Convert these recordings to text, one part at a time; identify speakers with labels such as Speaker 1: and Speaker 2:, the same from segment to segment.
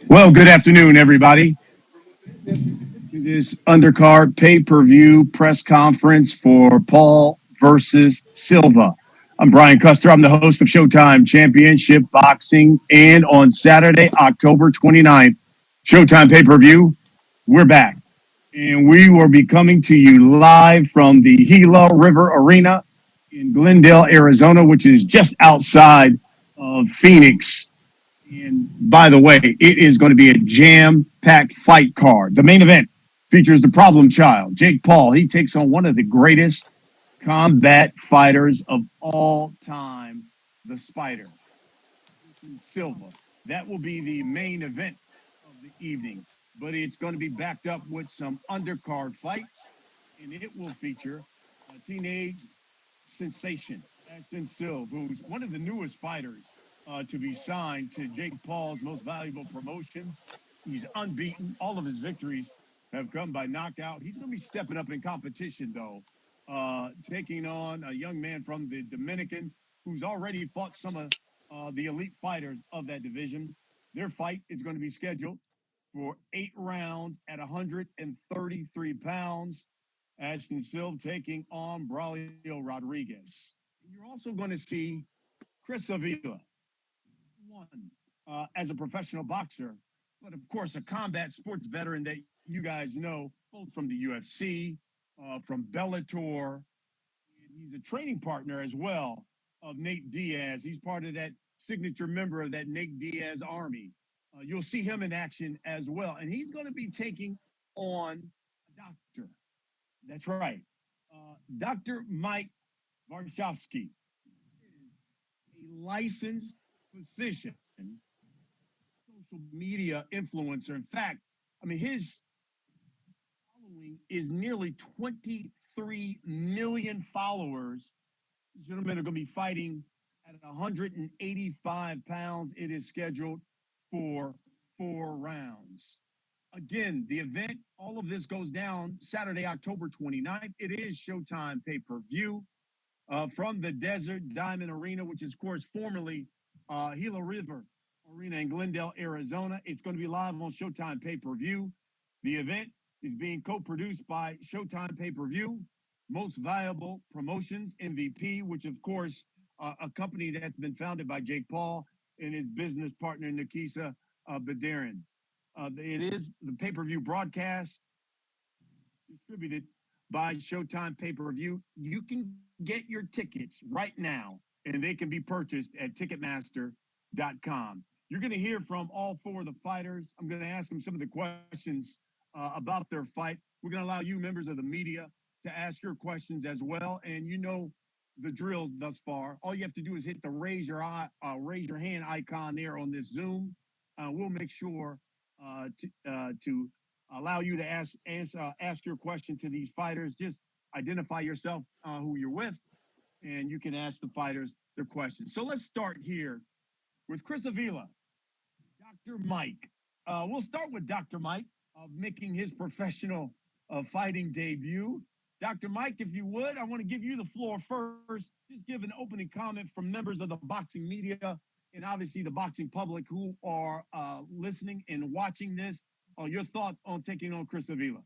Speaker 1: Well, good afternoon, everybody. To this Undercard pay-per-view press conference for Paul versus Silva. I'm Brian Custer. I'm the host of Showtime Championship Boxing. And on Saturday, October 29th, Showtime pay-per-view, we're back. And we will be coming to you live from the Gila River Arena in Glendale, Arizona, which is just outside of Phoenix. And by the way, it is going to be a jam-packed fight card. The main event features the problem child, Jake Paul. He takes on one of the greatest combat fighters of all time, the Spider, Silva. That will be the main event of the evening, but it's going to be backed up with some undercard fights, and it will feature a teenage sensation, Ashton, Sylve, who's one of the newest fighters to be signed to Jake Paul's most valuable promotions. He's unbeaten. All of his victories have come by knockout. He's going to be stepping up in competition, though, taking on a young man from the Dominican who's already fought some of the elite fighters of that division. Their fight is going to be scheduled for 8 rounds at 133 pounds. Ashton Sylve taking on Braulio Rodriguez. You're also going to see Chris Avila, one as a professional boxer, but of course a combat sports veteran that you guys know both from the UFC, from Bellator. And he's a training partner as well of Nate Diaz. He's part of that signature member of that Nate Diaz army. You'll see him in action as well, and he's going to be taking on a doctor. That's right. Dr. Mike Varshavsky is a licensed physician, social media influencer. In fact, I mean, his following is nearly 23 million followers. These gentlemen are going to be fighting at 185 pounds. It is scheduled for 4 rounds. Again, the event, all of this goes down Saturday, October 29th. It is Showtime pay-per-view from the Desert Diamond Arena, which is, of course, formerly Gila River Arena in Glendale, Arizona. It's going to be live on Showtime pay-per-view. The event is being co-produced by Showtime pay-per-view, Most Valuable Promotions, MVP, which, of course, a company that's been founded by Jake Paul and his business partner, Nikisa Badarin. It is the pay-per-view broadcast distributed by Showtime pay-per-view. You can get your tickets right now, and they can be purchased at Ticketmaster.com. You're going to hear from all four of the fighters. I'm going to ask them some of the questions about their fight. We're going to allow you, members of the media, to ask your questions as well. And you know the drill thus far. All you have to do is hit the raise your hand icon there on this Zoom. We'll make sure to allow you to ask your question to these fighters. Just identify yourself, who you're with, and you can ask the fighters their questions. So let's start here with Chris Avila, Dr. Mike. We'll start with Dr. Mike making his professional fighting debut. Dr. Mike, if you would, I want to give you the floor first. Just give an opening comment from members of the boxing media and obviously the boxing public who are listening and watching this. Your thoughts on taking on Chris Avila?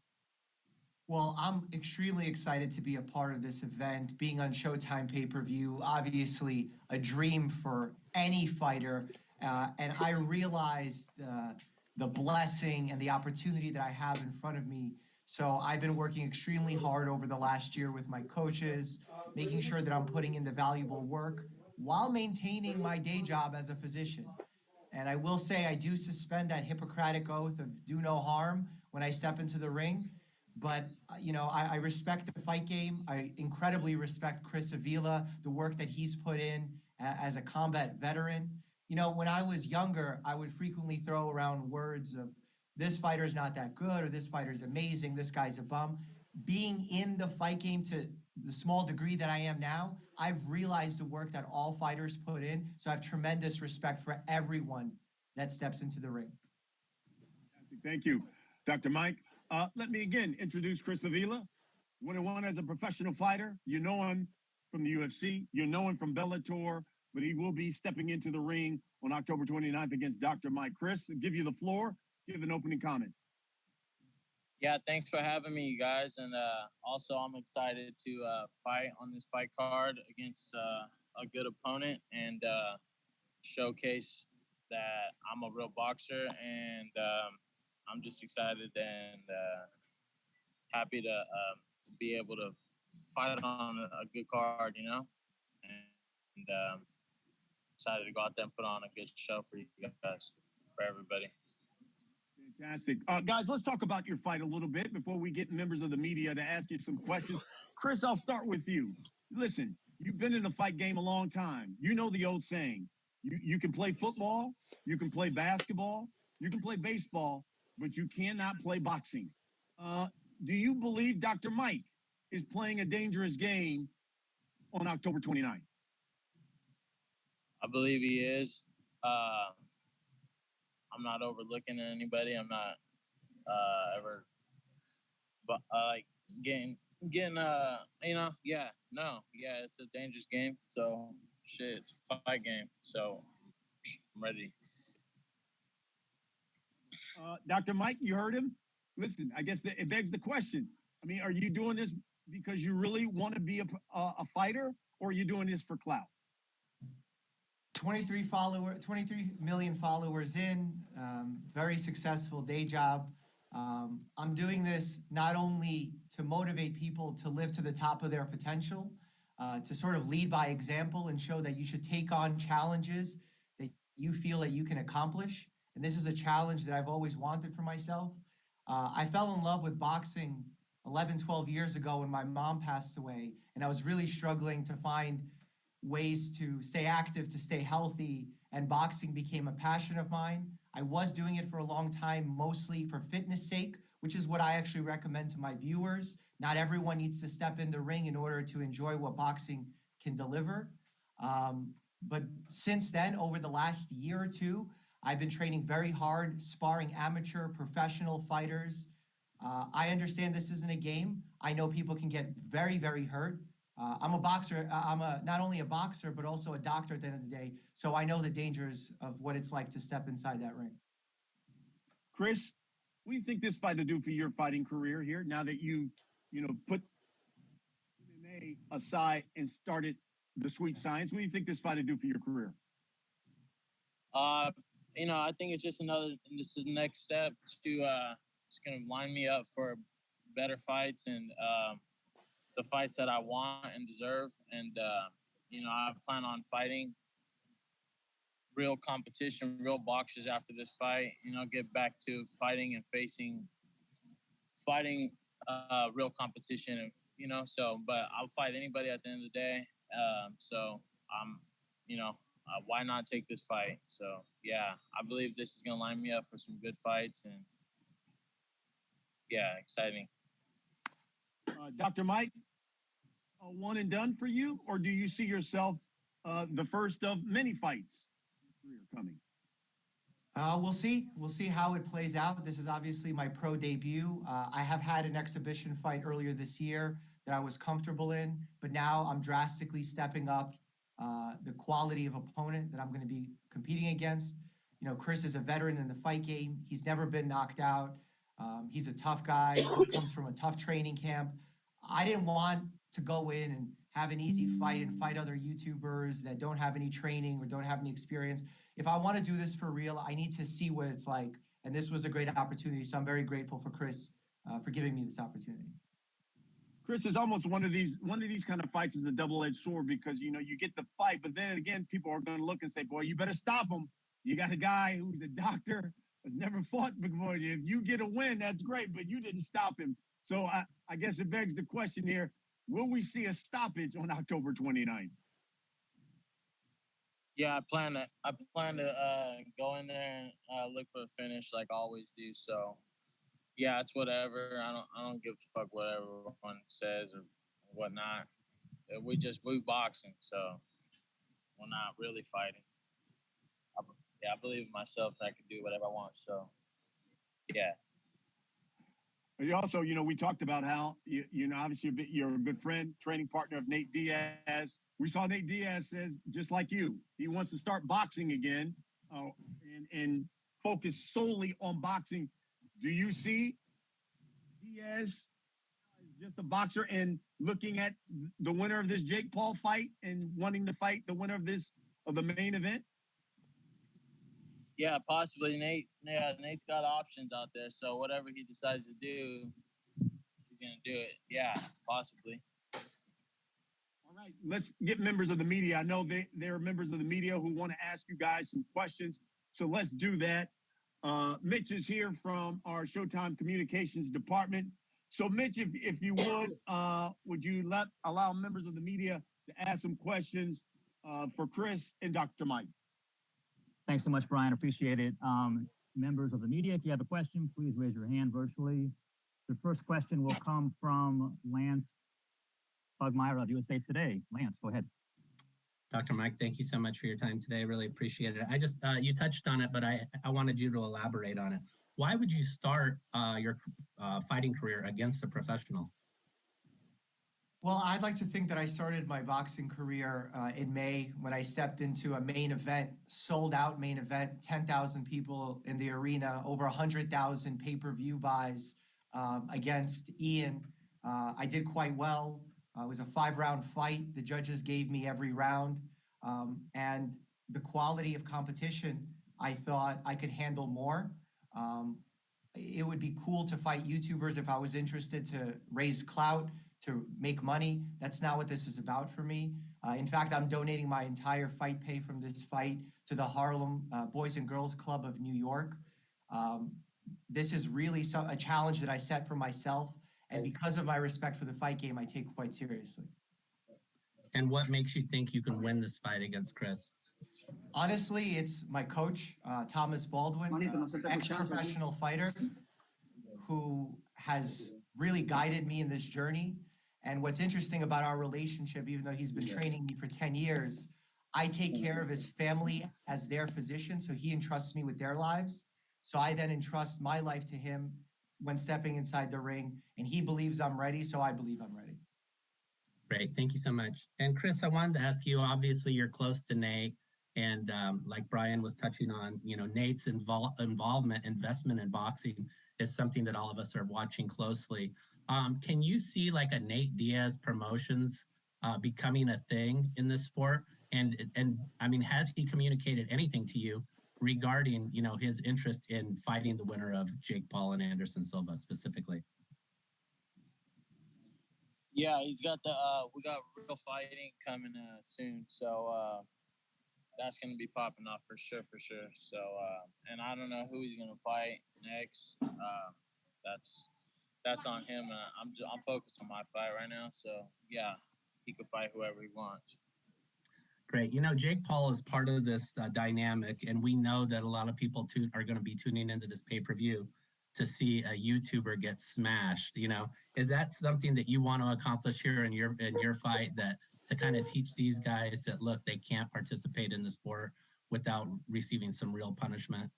Speaker 2: Well, I'm extremely excited to be a part of this event, being on Showtime pay-per-view, obviously a dream for any fighter. And I realized the blessing and the opportunity that I have in front of me. So I've been working extremely hard over the last year with my coaches, making sure that I'm putting in the valuable work while maintaining my day job as a physician. And I will say I do suspend that Hippocratic oath of do no harm when I step into the ring. But I respect the fight game. I incredibly respect Chris Avila, the work that he's put in as a combat veteran. When I was younger, I would frequently throw around words of this fighter's not that good or this fighter's amazing, this guy's a bum. Being in the fight game to the small degree that I am now, I've realized the work that all fighters put in. So I have tremendous respect for everyone that steps into the ring.
Speaker 1: Thank you, Dr. Mike. Let me again introduce Chris Avila, 1-1 as a professional fighter. You know him from the UFC. You know him from Bellator. but he will be stepping into the ring on October 29th against Dr. Mike. Chris, I'll give you the floor. Give an opening comment.
Speaker 3: Yeah, thanks for having me, you guys. And also, I'm excited to fight on this fight card against a good opponent and showcase that I'm a real boxer. And I'm just excited and happy to be able to fight on a good card, you know, and excited to go out there and put on a good show for you guys, for everybody.
Speaker 1: Fantastic. Guys, let's talk about your fight a little bit before we get members of the media to ask you some questions. Chris, I'll start with you. Listen, you've been in the fight game a long time. You know the old saying, you can play football, you can play basketball, you can play baseball, but you cannot play boxing. Do you believe Dr. Mike is playing a dangerous game on October 29th?
Speaker 3: I believe he is. I'm not overlooking anybody. I'm not ever, but like getting you know, yeah, it's a dangerous game. So shit, it's a fight game. So I'm ready.
Speaker 1: Dr. Mike, you heard him. Listen, I guess it begs the question. I mean, are you doing this because you really want to be a fighter, or are you doing this for clout?
Speaker 2: 23 million followers in, very successful day job. I'm doing this not only to motivate people to live to the top of their potential, to sort of lead by example and show that you should take on challenges that you feel that you can accomplish. And this is a challenge that I've always wanted for myself. I fell in love with boxing 11, 12 years ago when my mom passed away, and I was really struggling to find ways to stay active, to stay healthy, and boxing became a passion of mine. I was doing it for a long time, mostly for fitness sake, which is what I actually recommend to my viewers. Not everyone needs to step in the ring in order to enjoy what boxing can deliver. But since then, over the last year or two, I've been training very hard, sparring amateur, professional fighters. I understand this isn't a game. I know people can get very, very hurt. I'm a boxer. Not only a boxer, but also a doctor at the end of the day. So I know the dangers of what it's like to step inside that ring.
Speaker 1: Chris, what do you think this fight will do for your fighting career here now that you put MMA aside and started the sweet science? What do you think this fight will do for your career?
Speaker 3: I think it's just this is the next step to it's going to line me up for better fights and the fights that I want and deserve. And, I plan on fighting real competition, real boxers after this fight, get back to fighting and fighting real competition, but I'll fight anybody at the end of the day. Why not take this fight? So, yeah, I believe this is going to line me up for some good fights and, yeah, exciting.
Speaker 1: Dr. Mike, one and done for you, or do you see yourself the first of many fights coming?
Speaker 2: We'll see. We'll see how it plays out. This is obviously my pro debut. I have had an exhibition fight earlier this year that I was comfortable in, but now I'm drastically stepping up the quality of opponent that I'm going to be competing against. Chris is a veteran in the fight game. He's never been knocked out. He's a tough guy. He comes from a tough training camp. I didn't want to go in and have an easy fight and fight other YouTubers that don't have any training or don't have any experience. If I want to do this for real, I need to see what it's like. And this was a great opportunity. So I'm very grateful for Chris for giving me this opportunity.
Speaker 1: Chris, is almost one of these kind of fights is a double-edged sword because, you get the fight, but then again, people are going to look and say, boy, you better stop him. You got a guy who's a doctor, has never fought before. If you get a win, that's great, but you didn't stop him. So I guess it begs the question here, will we see a stoppage on October 29th?
Speaker 3: Yeah, I plan to go in there and look for a finish like I always do. So, yeah, it's whatever. I don't give a fuck whatever one says or whatnot. We boxing, so we're not really fighting. I believe in myself that I can do whatever I want. So, yeah.
Speaker 1: You also, we talked about how obviously you're a good friend, training partner of Nate Diaz. We saw Nate Diaz says just like you, he wants to start boxing again, and focus solely on boxing. Do you see Diaz as just a boxer and looking at the winner of this Jake Paul fight and wanting to fight the winner of the main event?
Speaker 3: Yeah, possibly. Nate's got options out there. So whatever he decides to do, he's gonna do it. Yeah, possibly.
Speaker 1: All right, let's get members of the media. I know there are members of the media who want to ask you guys some questions. So let's do that. Mitch is here from our Showtime Communications Department. So Mitch, if you would you allow members of the media to ask some questions for Chris and Dr. Mike?
Speaker 4: Thanks so much, Brian. Appreciate it. Members of the media, if you have a question, please raise your hand virtually. The first question will come from Lance Pugmire of USA Today. Lance, go ahead.
Speaker 5: Dr. Mike, thank you so much for your time today. Really appreciate it. I just, you touched on it, but I wanted you to elaborate on it. Why would you start your fighting career against a professional?
Speaker 2: Well, I'd like to think that I started my boxing career in May when I stepped into a main event, sold out main event, 10,000 people in the arena, over 100,000 pay-per-view buys against Ian. I did quite well. It was a 5-round fight. The judges gave me every round. And the quality of competition, I thought I could handle more. It would be cool to fight YouTubers if I was interested to raise clout, to make money. That's not what this is about for me. In fact, I'm donating my entire fight pay from this fight to the Harlem Boys and Girls Club of New York. This is really a challenge that I set for myself. And because of my respect for the fight game, I take quite seriously.
Speaker 5: And what makes you think you can win this fight against Chris?
Speaker 2: Honestly, it's my coach, Thomas Baldwin, ex-professional fighter, who has really guided me in this journey. And what's interesting about our relationship, even though he's been training me for 10 years, I take care of his family as their physician, so he entrusts me with their lives. So I then entrust my life to him when stepping inside the ring, and he believes I'm ready, so I believe I'm ready.
Speaker 5: Great, thank you so much. And Chris, I wanted to ask you, obviously you're close to Nate, and like Brian was touching on, Nate's investment in boxing is something that all of us are watching closely. Can you see like a Nate Diaz promotions becoming a thing in this sport? And I mean, has he communicated anything to you regarding, his interest in fighting the winner of Jake Paul and Anderson Silva specifically?
Speaker 3: Yeah, he's got we got real fighting coming soon. So that's going to be popping off for sure. So, and I don't know who he's going to fight next. That's on him. I'm focused on my fight right now. So yeah, he could fight whoever he wants.
Speaker 5: Great. Jake Paul is part of this dynamic, and we know that a lot of people are going to be tuning into this pay-per-view to see a YouTuber get smashed. Is that something that you want to accomplish here in your fight, that to kind of teach these guys that, look, they can't participate in the sport without receiving some real punishment?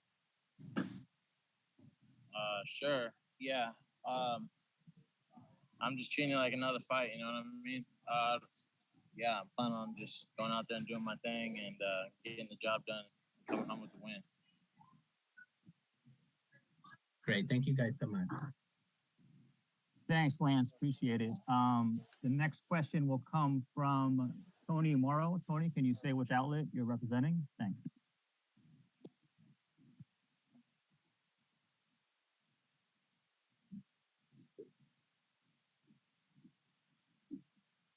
Speaker 3: Sure. Yeah. I'm just treating it like another fight, you know what I mean? Yeah, I'm planning on just going out there and doing my thing and getting the job done, coming home with the win.
Speaker 5: Great. Thank you guys so much.
Speaker 4: Thanks, Lance. Appreciate it. The next question will come from Tony Morrow. Tony, can you say which outlet you're representing? Thanks.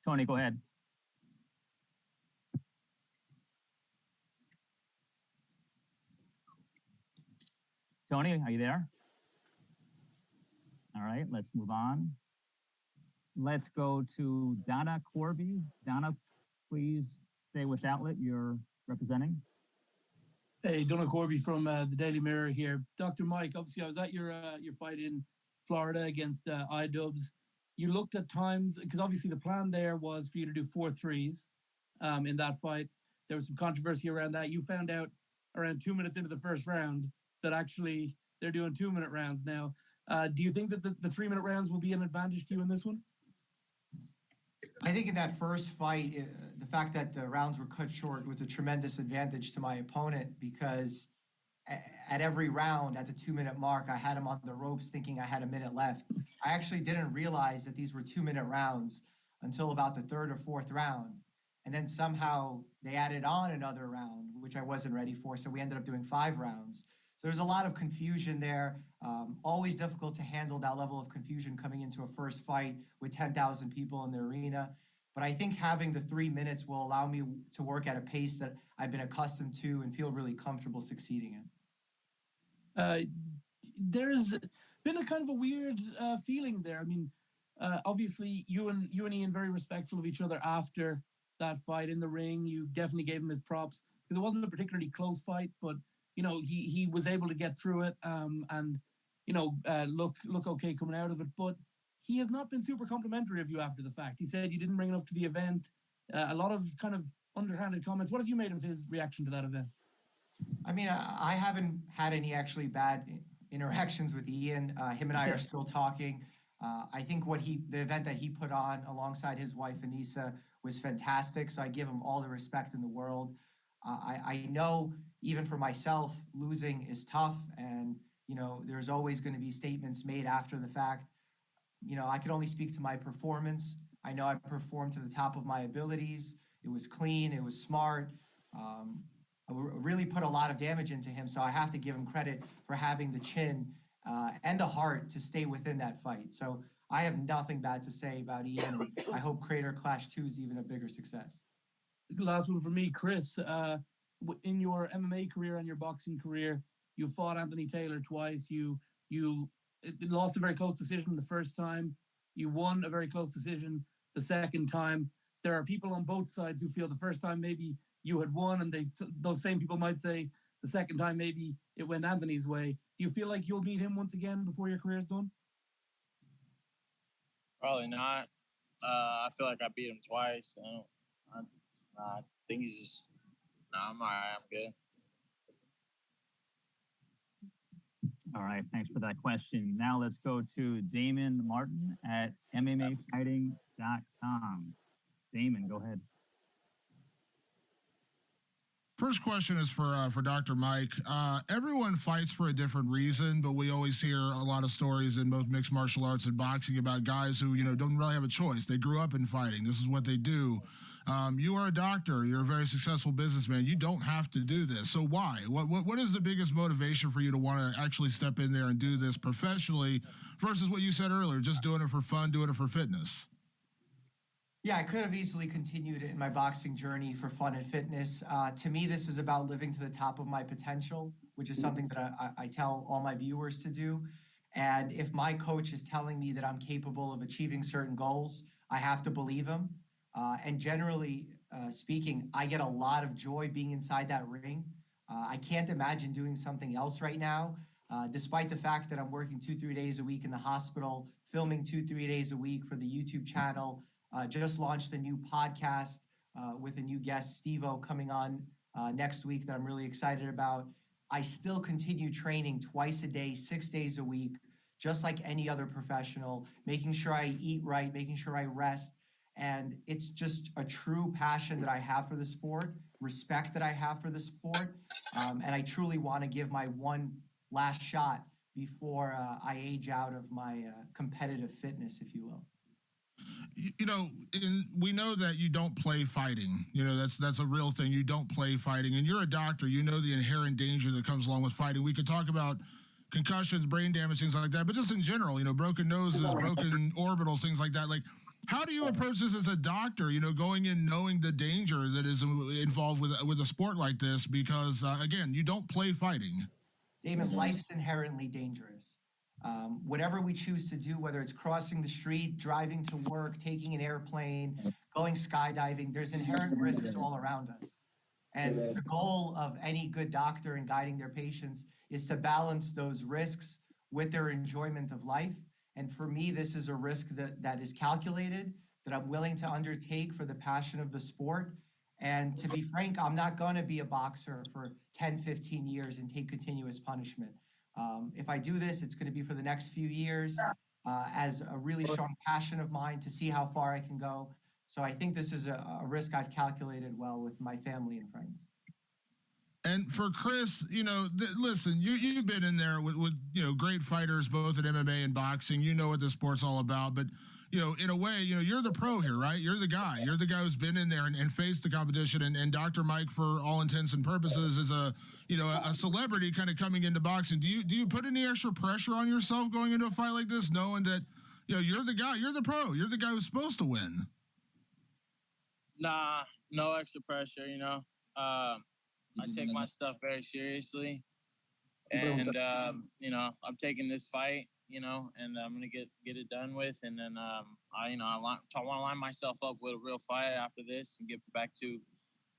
Speaker 4: Tony, go ahead. Tony, are you there? All right, let's move on. Let's go to Donna Corby. Donna, please say which outlet you're representing.
Speaker 6: Hey, Donna Corby from the Daily Mirror here. Dr. Mike, obviously I was at your fight in Florida against iDubbbz. You looked at times, because obviously the plan there was for you to do 4 threes in that fight. There was some controversy around that. You found out around 2 minutes into the first round that actually they're doing 2-minute rounds now. Do you think that the 3-minute rounds will be an advantage to you in this one?
Speaker 2: I think in that first fight, the fact that the rounds were cut short was a tremendous advantage to my opponent because at every round at the 2-minute mark, I had him on the ropes thinking I had a minute left. I actually didn't realize that these were 2-minute rounds until about the third or fourth round. And then somehow they added on another round, which I wasn't ready for. So we ended up doing 5 rounds. So there's a lot of confusion there. Always difficult to handle that level of confusion coming into a first fight with 10,000 people in the arena. But I think having the 3 minutes will allow me to work at a pace that I've been accustomed to and feel really comfortable succeeding in.
Speaker 6: There's been a kind of a weird feeling there. I mean, obviously you and Ian very respectful of each other after that fight in the ring. You definitely gave him his props because it wasn't a particularly close fight, but you know he was able to get through it and you know look okay coming out of it. But he has not been super complimentary of you after the fact. He said you didn't bring enough to the event. A lot of kind of underhanded comments. What have you made of his reaction to that event?
Speaker 2: I mean, I haven't had any actually bad interactions with Ian. Him and I are still talking. I think the event that he put on alongside his wife Anissa was fantastic. So I give him all the respect in the world. I know even for myself, losing is tough, and you know, there's always going to be statements made after the fact. You know, I can only speak to my performance. I know I performed to the top of my abilities. It was clean. It was smart. I really put a lot of damage into him, so I have to give him credit for having the chin and the heart to stay within that fight. So I have nothing bad to say about Ian. I hope Crater Clash 2 is even a bigger success.
Speaker 6: Last one for me, Chris. In your MMA career and your boxing career, you fought Anthony Taylor twice. You lost a very close decision the first time. You won a very close decision the second time. There are people on both sides who feel the first time maybe you had won, and those same people might say the second time maybe it went Anthony's way. Do you feel like you'll meet him once again before your career's done?
Speaker 3: Probably not. I feel like I beat him twice. I think he's just. I'm all right. I'm good.
Speaker 4: All right, thanks for that question. Now let's go to Damon Martin at MMAfighting.com. Damon, go ahead.
Speaker 7: First question is for Dr. Mike. Everyone fights for a different reason, but we always hear a lot of stories in both mixed martial arts and boxing about guys who, you know, don't really have a choice. They grew up in fighting. This is what they do. You are a doctor. You're a very successful businessman. You don't have to do this. So why? What is the biggest motivation for you to want to actually step in there and do this professionally versus what you said earlier, just doing it for fun, doing it for fitness?
Speaker 2: Yeah, I could have easily continued in my boxing journey for fun and fitness. To me, this is about living to the top of my potential, which is something that I tell all my viewers to do. And if my coach is telling me that I'm capable of achieving certain goals, I have to believe him. And generally speaking, I get a lot of joy being inside that ring. I can't imagine doing something else right now, despite the fact that I'm working 2-3 days a week in the hospital, filming 2-3 days a week for the YouTube channel. Just launched a new podcast with a new guest, Steve-O, coming on next week that I'm really excited about. I still continue training twice a day, 6 days a week, just like any other professional, making sure I eat right, making sure I rest. And it's just a true passion that I have for the sport, respect that I have for the sport. And I truly want to give my one last shot before I age out of my competitive fitness, if you will.
Speaker 7: You know, we know that you don't play fighting. You know, that's a real thing. You don't play fighting. And you're a doctor. You know the inherent danger that comes along with fighting. We could talk about concussions, brain damage, things like that. But just in general, you know, broken noses, broken orbitals, things like that. Like, how do you approach this as a doctor, you know, going in knowing the danger that is involved with a sport like this? Because, again, you don't play fighting.
Speaker 2: Damon, life's inherently dangerous. Whatever we choose to do, whether it's crossing the street, driving to work, taking an airplane, going skydiving, there's inherent risks all around us. And the goal of any good doctor in guiding their patients is to balance those risks with their enjoyment of life. And for me, this is a risk that is calculated, that I'm willing to undertake for the passion of the sport. And to be frank, I'm not going to be a boxer for 10, 15 years and take continuous punishment. If I do this, it's going to be for the next few years as a really strong passion of mine to see how far I can go. So I think this is a risk I've calculated well with my family and friends.
Speaker 7: And for Chris, listen, you've been in there with great fighters both in MMA and boxing. You know what the sport's all about, but in a way, you're the pro here, right? You're the guy. You're the guy who's been in there and faced the competition. And Dr. Mike, for all intents and purposes, is a celebrity kind of coming into boxing. Do you put any extra pressure on yourself going into a fight like this, knowing that you're the guy, you're the pro, you're the guy who's supposed to win?
Speaker 3: Nah, no extra pressure. I take my stuff very seriously, and I'm taking this fight, and I'm gonna get it done with, and then I want to line myself up with a real fight after this and get back to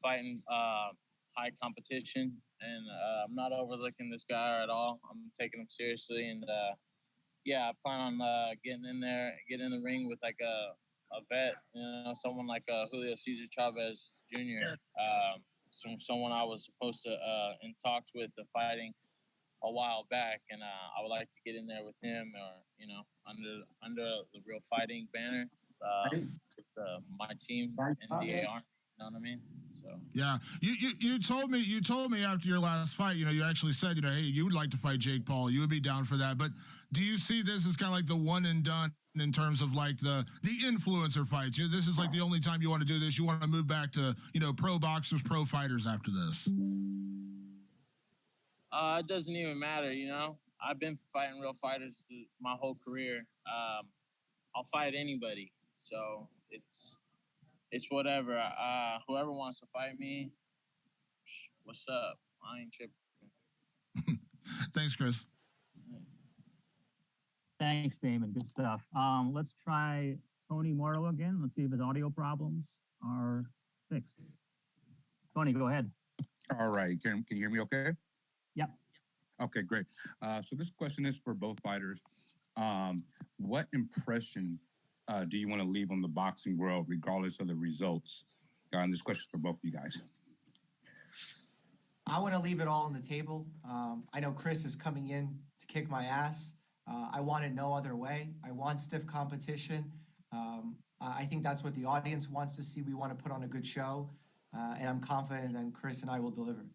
Speaker 3: fighting high competition, and I'm not overlooking this guy at all. I'm taking him seriously, and I plan on getting in there, get in the ring with like a vet, someone like Julio Cesar Chavez Jr. Someone I was supposed to in talks with fighting a while back, and I would like to get in there with him, or under the Real Fighting banner, with my team, NDAR. You know what I mean? So
Speaker 7: yeah, you told me after your last fight, you actually said, hey, you would like to fight Jake Paul, you would be down for that. But do you see this as kind of like the one and done in terms of like the influencer fights? This is like the only time you want to do this. You want to move back to pro boxers, pro fighters after this.
Speaker 3: It doesn't even matter. I've been fighting real fighters my whole career. I'll fight anybody, so it's whatever. Whoever wants to fight me, what's up? I ain't tripping.
Speaker 7: Thanks, Chris.
Speaker 4: Thanks, Damon. Good stuff. Let's try Tony Morrow again. Let's see if his audio problems are fixed. Tony, go ahead.
Speaker 8: All right. Can you hear me okay?
Speaker 4: Yep.
Speaker 8: Okay, great. So this question is for both fighters. What impression do you want to leave on the boxing world, regardless of the results? And this question is for both of you guys.
Speaker 2: I want to leave it all on the table. I know Chris is coming in to kick my ass. I want it no other way. I want stiff competition. I think that's what the audience wants to see. We want to put on a good show, and I'm confident that Chris and I will deliver.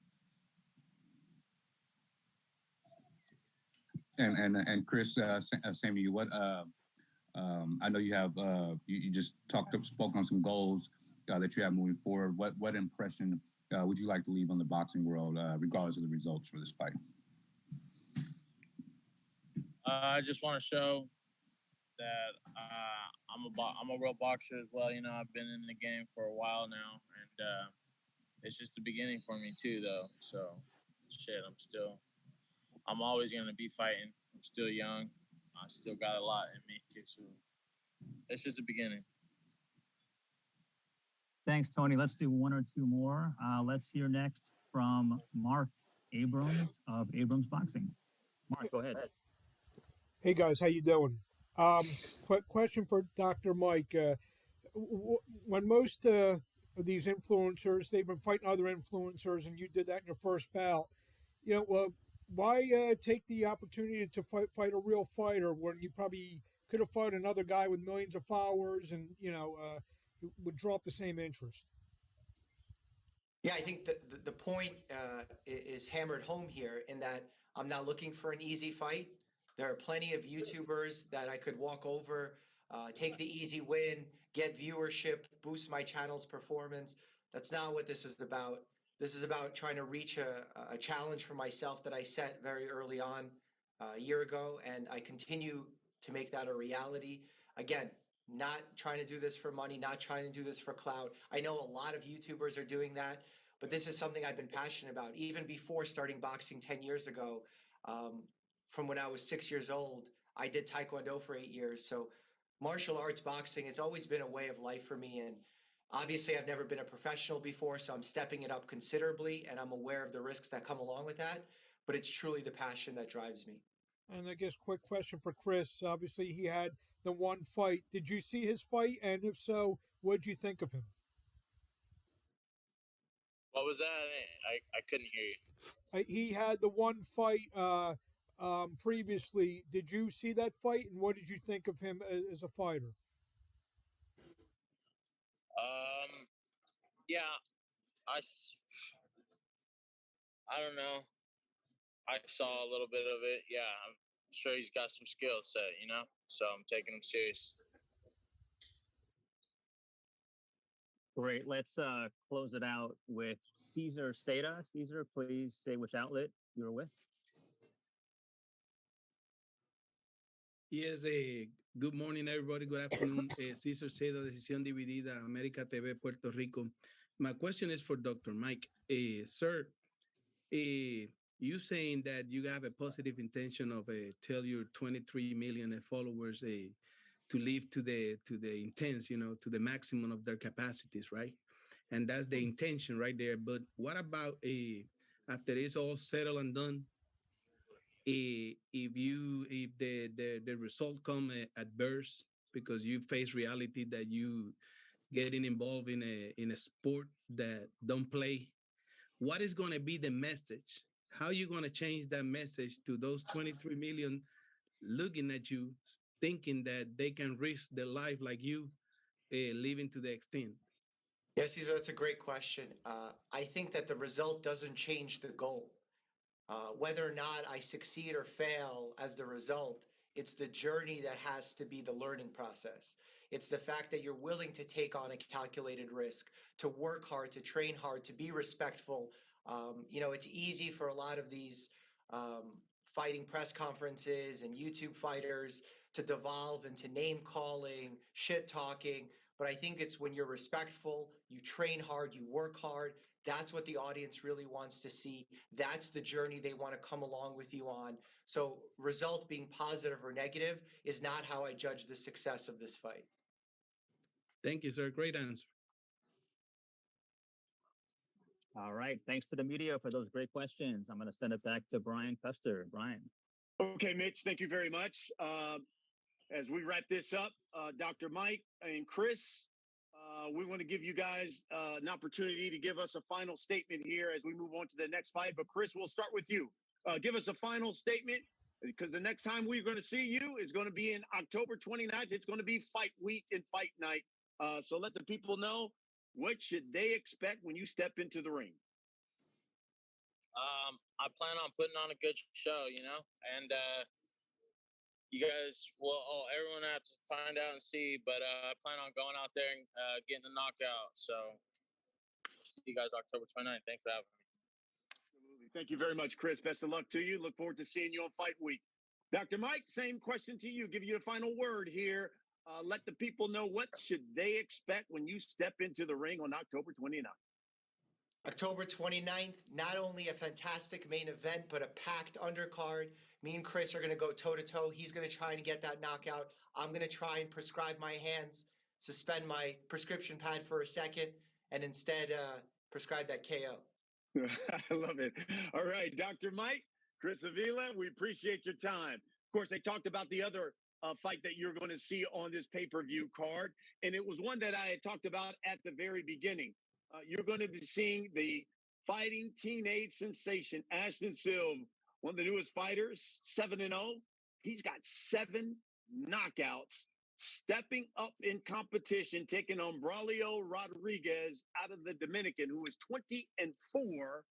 Speaker 8: And Chris, same to you. What I know you have. You just spoke on some goals that you have moving forward. What impression would you like to leave on the boxing world, regardless of the results for this fight?
Speaker 3: I just want to show that I'm a real boxer as well. I've been in the game for a while now, and it's just the beginning for me too, though. So, I'm always gonna be fighting. I'm still young. I still got a lot in me too. So, it's just the beginning.
Speaker 4: Thanks, Tony. Let's do one or two more. Let's hear next from Mark Abrams of Abrams Boxing. Mark, go ahead.
Speaker 9: Hey guys, how you doing? Quick question for Dr. Mike. When most of these influencers, they've been fighting other influencers, and you did that in your first bout. Why take the opportunity to fight a real fighter when you probably could have fought another guy with millions of followers and would draw up the same interest?
Speaker 2: Yeah, I think the point is hammered home here in that I'm not looking for an easy fight. There are plenty of YouTubers that I could walk over, take the easy win, get viewership, boost my channel's performance. That's not what this is about. This is about trying to reach a challenge for myself that I set very early on a year ago, and I continue to make that a reality. Again, not trying to do this for money, not trying to do this for clout. I know a lot of YouTubers are doing that, but this is something I've been passionate about. Even before starting boxing 10 years ago, from when I was 6 years old, I did Taekwondo for 8 years. So martial arts boxing, it's always been a way of life for me. And obviously I've never been a professional before, so I'm stepping it up considerably, and I'm aware of the risks that come along with that. But it's truly the passion that drives me.
Speaker 9: And I guess quick question for Chris. Obviously he had the one fight. Did you see his fight? And if so, what did you think of him?
Speaker 3: What was that? I couldn't hear you.
Speaker 9: He had the one fight previously. Did you see that fight, and what did you think of him as a fighter?
Speaker 3: Yeah, I don't know. I saw a little bit of it. Yeah, I'm sure he's got some skill set, you know. So I'm taking him serious.
Speaker 4: Great. Let's close it out with Cesar Seda. Cesar, please say which outlet you're with.
Speaker 10: Yes, good morning, everybody. Good afternoon. Cesar Seda, Decisión Dividida, América TV, Puerto Rico. My question is for Dr. Mike. Sir, you saying that you have a positive intention of tell your 23 million followers to live to the intents, to the maximum of their capacities, right? And that's the intention right there. But what about after it's all settled and done? If the result come adverse because you face reality that you getting involved in a sport that don't play, what is going to be the message? How you going to change that message to those 23 million looking at you, thinking that they can risk their life like you, living to the extent?
Speaker 2: Yes, Cesar, that's a great question. I think that the result doesn't change the goal. Whether or not I succeed or fail as the result, it's the journey that has to be the learning process. It's the fact that you're willing to take on a calculated risk, to work hard, to train hard, to be respectful. It's easy for a lot of these fighting press conferences and YouTube fighters to devolve into name calling, shit talking. But I think it's when you're respectful, you train hard, you work hard. That's what the audience really wants to see. That's the journey they want to come along with you on. So, result being positive or negative is not how I judge the success of this fight.
Speaker 10: Thank you, sir. Great answer.
Speaker 4: All right. Thanks to the media for those great questions. I'm going to send it back to Brian Custer. Brian.
Speaker 1: Okay, Mitch, thank you very much. As we wrap this up, Dr. Mike and Chris, we want to give you guys an opportunity to give us a final statement here as we move on to the next fight. But Chris, we'll start with you. Give us a final statement, because the next time we're going to see you is going to be in October 29th. It's going to be fight week and fight night. So let the people know, what should they expect when you step into the ring?
Speaker 3: I plan on putting on a good show, and you guys everyone has to find out and see, but I plan on going out there and getting the knockout. So see you guys October 29th. Thanks for having me.
Speaker 1: Absolutely. Thank you very much, Chris. Best of luck to you. Look forward to seeing you on Fight Week. Dr. Mike, same question to you. Give you a final word here. Let the people know, what should they expect when you step into the ring on October 29th.
Speaker 2: October 29th, not only a fantastic main event, but a packed undercard. Me and Chris are going to go toe-to-toe. He's going to try and get that knockout. I'm going to try and prescribe my hands, suspend my prescription pad for a second, and instead prescribe that KO.
Speaker 1: I love it. All right, Dr. Mike, Chris Avila, we appreciate your time. Of course, they talked about the other fight that you're going to see on this pay-per-view card, and it was one that I had talked about at the very beginning. You're going to be seeing the fighting teenage sensation, Ashton Sylve, one of the newest fighters, 7-0. He's got 7 knockouts, stepping up in competition, taking on Braulio Rodriguez out of the Dominican, who is 20-4.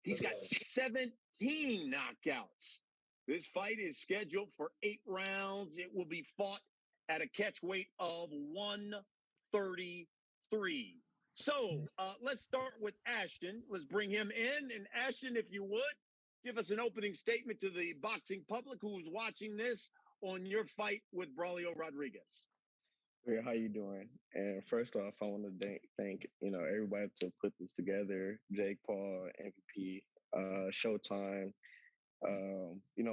Speaker 1: He's got 17 knockouts. This fight is scheduled for 8 rounds. It will be fought at a catch weight of 133. So let's start with Ashton. Let's bring him in. And Ashton, if you would, give us an opening statement to the boxing public who's watching this on your fight with Braulio Rodriguez.
Speaker 11: Hey, how you doing? And first off, I want to thank everybody to put this together. Jake Paul, MVP, Showtime,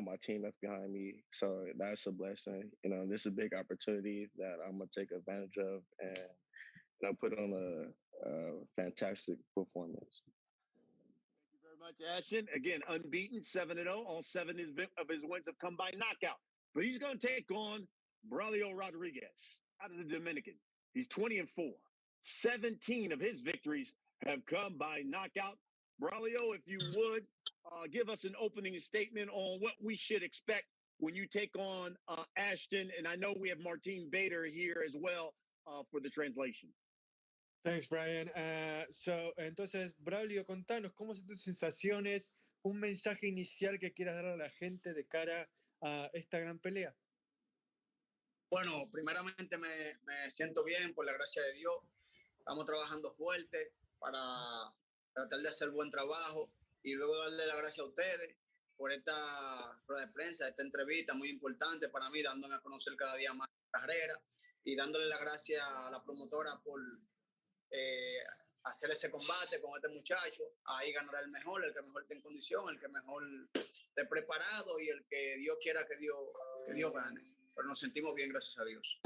Speaker 11: my team that's behind me. So that's a blessing. This is a big opportunity that I'm gonna take advantage of and put on a fantastic performance.
Speaker 1: Thank you very much, Ashton. Again, unbeaten, 7-0. All 7 of his wins have come by knockout. But he's going to take on Braulio Rodriguez out of the Dominican. He's 20-4. 17 of his victories have come by knockout. Braulio, if you would, give us an opening statement on what we should expect when you take on Ashton. And I know we have Martine Bader here as well for the translation.
Speaker 12: Thanks, Brian. Entonces, Braulio, contanos cómo son tus sensaciones, un mensaje inicial que quieras dar a la gente de cara a esta gran pelea.
Speaker 13: Bueno, primeramente me siento bien por la gracia de Dios. Estamos trabajando fuerte para tratar de hacer buen trabajo y luego darle la gracia a ustedes por esta rueda de prensa, esta entrevista muy importante para mí, dándome a conocer cada día más la carrera y dándole la gracia a la promotora por hacer ese combate con este muchacho. Ahí ganará el que mejor esté en condición, el que mejor esté preparado y el que Dios quiera que Dios gane. Pero nos sentimos bien, gracias a Dios.